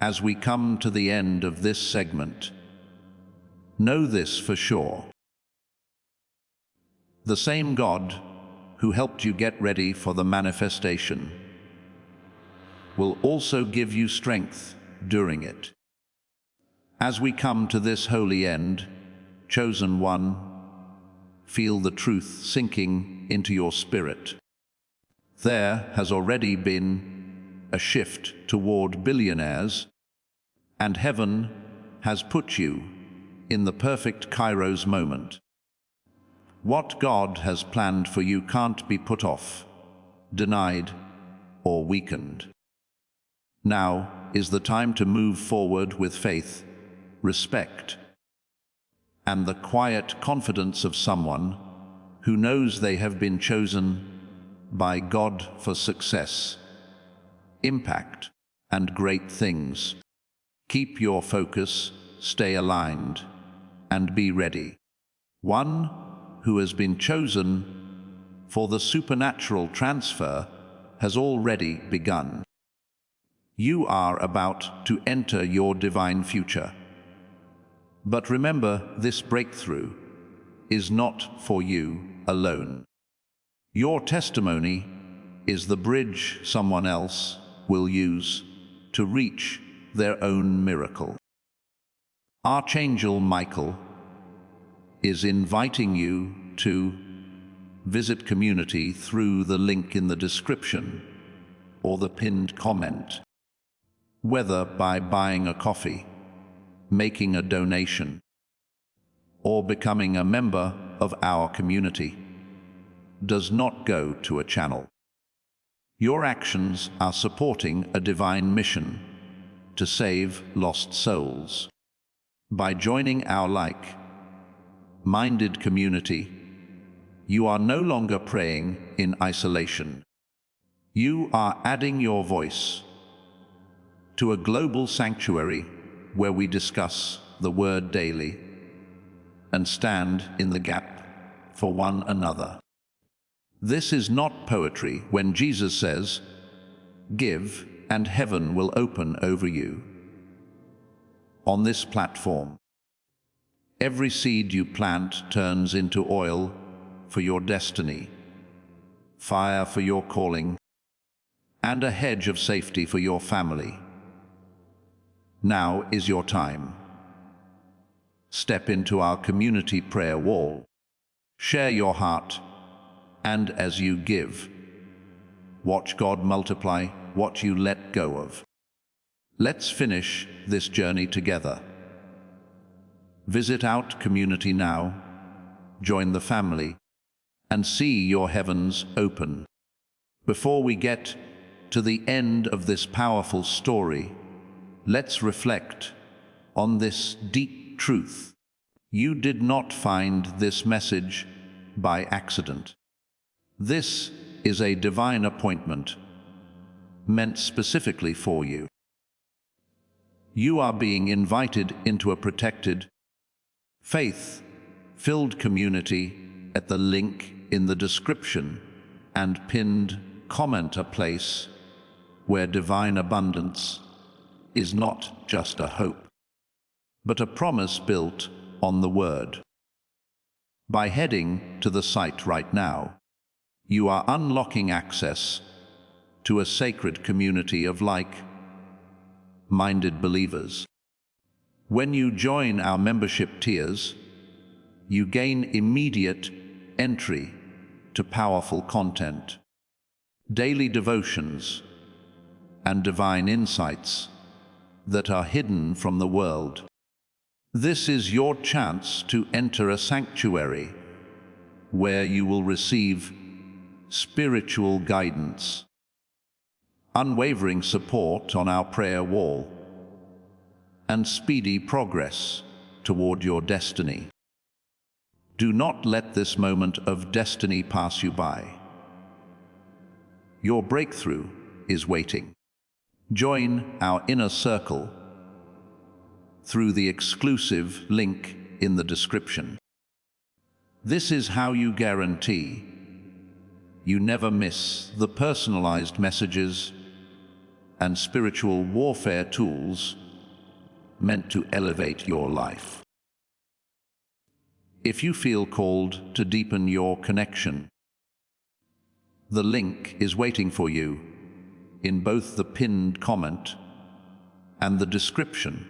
As we come to the end of this segment, know this for sure. The same God who helped you get ready for the manifestation will also give you strength during it. As we come to this holy end, chosen one, feel the truth sinking into your spirit. There has already been a shift toward billionaires, and heaven has put you in the perfect Kairos moment. What God has planned for you can't be put off, denied, or weakened. Now is the time to move forward with faith, respect, and the quiet confidence of someone who knows they have been chosen by God for success, impact, and great things. Keep your focus, stay aligned, and be ready. One who has been chosen for the supernatural transfer has already begun. You are about to enter your divine future. But remember, this breakthrough is not for you alone. Your testimony is the bridge someone else will use to reach their own miracle. Archangel Michael is inviting you to visit community through the link in the description or the pinned comment. Whether by buying a coffee, making a donation, or becoming a member of our community, does not go to a channel. Your actions are supporting a divine mission to save lost souls. By joining our like-minded community, you are no longer praying in isolation. You are adding your voice to a global sanctuary where we discuss the Word daily and stand in the gap for one another. This is not poetry when Jesus says, "Give, and heaven will open over you." On this platform, every seed you plant turns into oil for your destiny, fire for your calling, and a hedge of safety for your family. Now is your time. Step into our community prayer wall. Share your heart, and as you give, watch God multiply what you let go of. Let's finish this journey together. Visit Out Community now, join the family, and see your heavens open. Before we get to the end of this powerful story, let's reflect on this deep truth. You did not find this message by accident. This is a divine appointment. meant specifically for you. You are being invited into a protected, faith-filled community at the link in the description and pinned comment, a place where divine abundance is not just a hope, but a promise built on the Word. By heading to the site right now, you are unlocking access to a sacred community of like-minded believers. When you join our membership tiers, you gain immediate entry to powerful content, daily devotions, and divine insights that are hidden from the world. This is your chance to enter a sanctuary where you will receive spiritual guidance, unwavering support on our prayer wall, and speedy progress toward your destiny. Do not let this moment of destiny pass you by. Your breakthrough is waiting. Join our inner circle through the exclusive link in the description. This is how you guarantee you never miss the personalized messages and spiritual warfare tools meant to elevate your life. If you feel called to deepen your connection, the link is waiting for you in both the pinned comment and the description.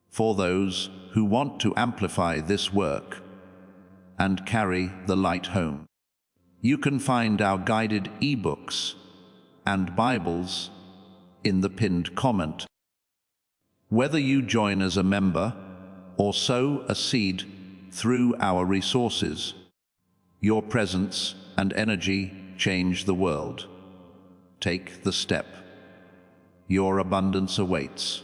For those who want to amplify this work and carry the light home, you can find our guided ebooks and Bibles in the pinned comment. Whether you join as a member or sow a seed through our resources, your presence and energy change the world. Take the step. Your abundance awaits.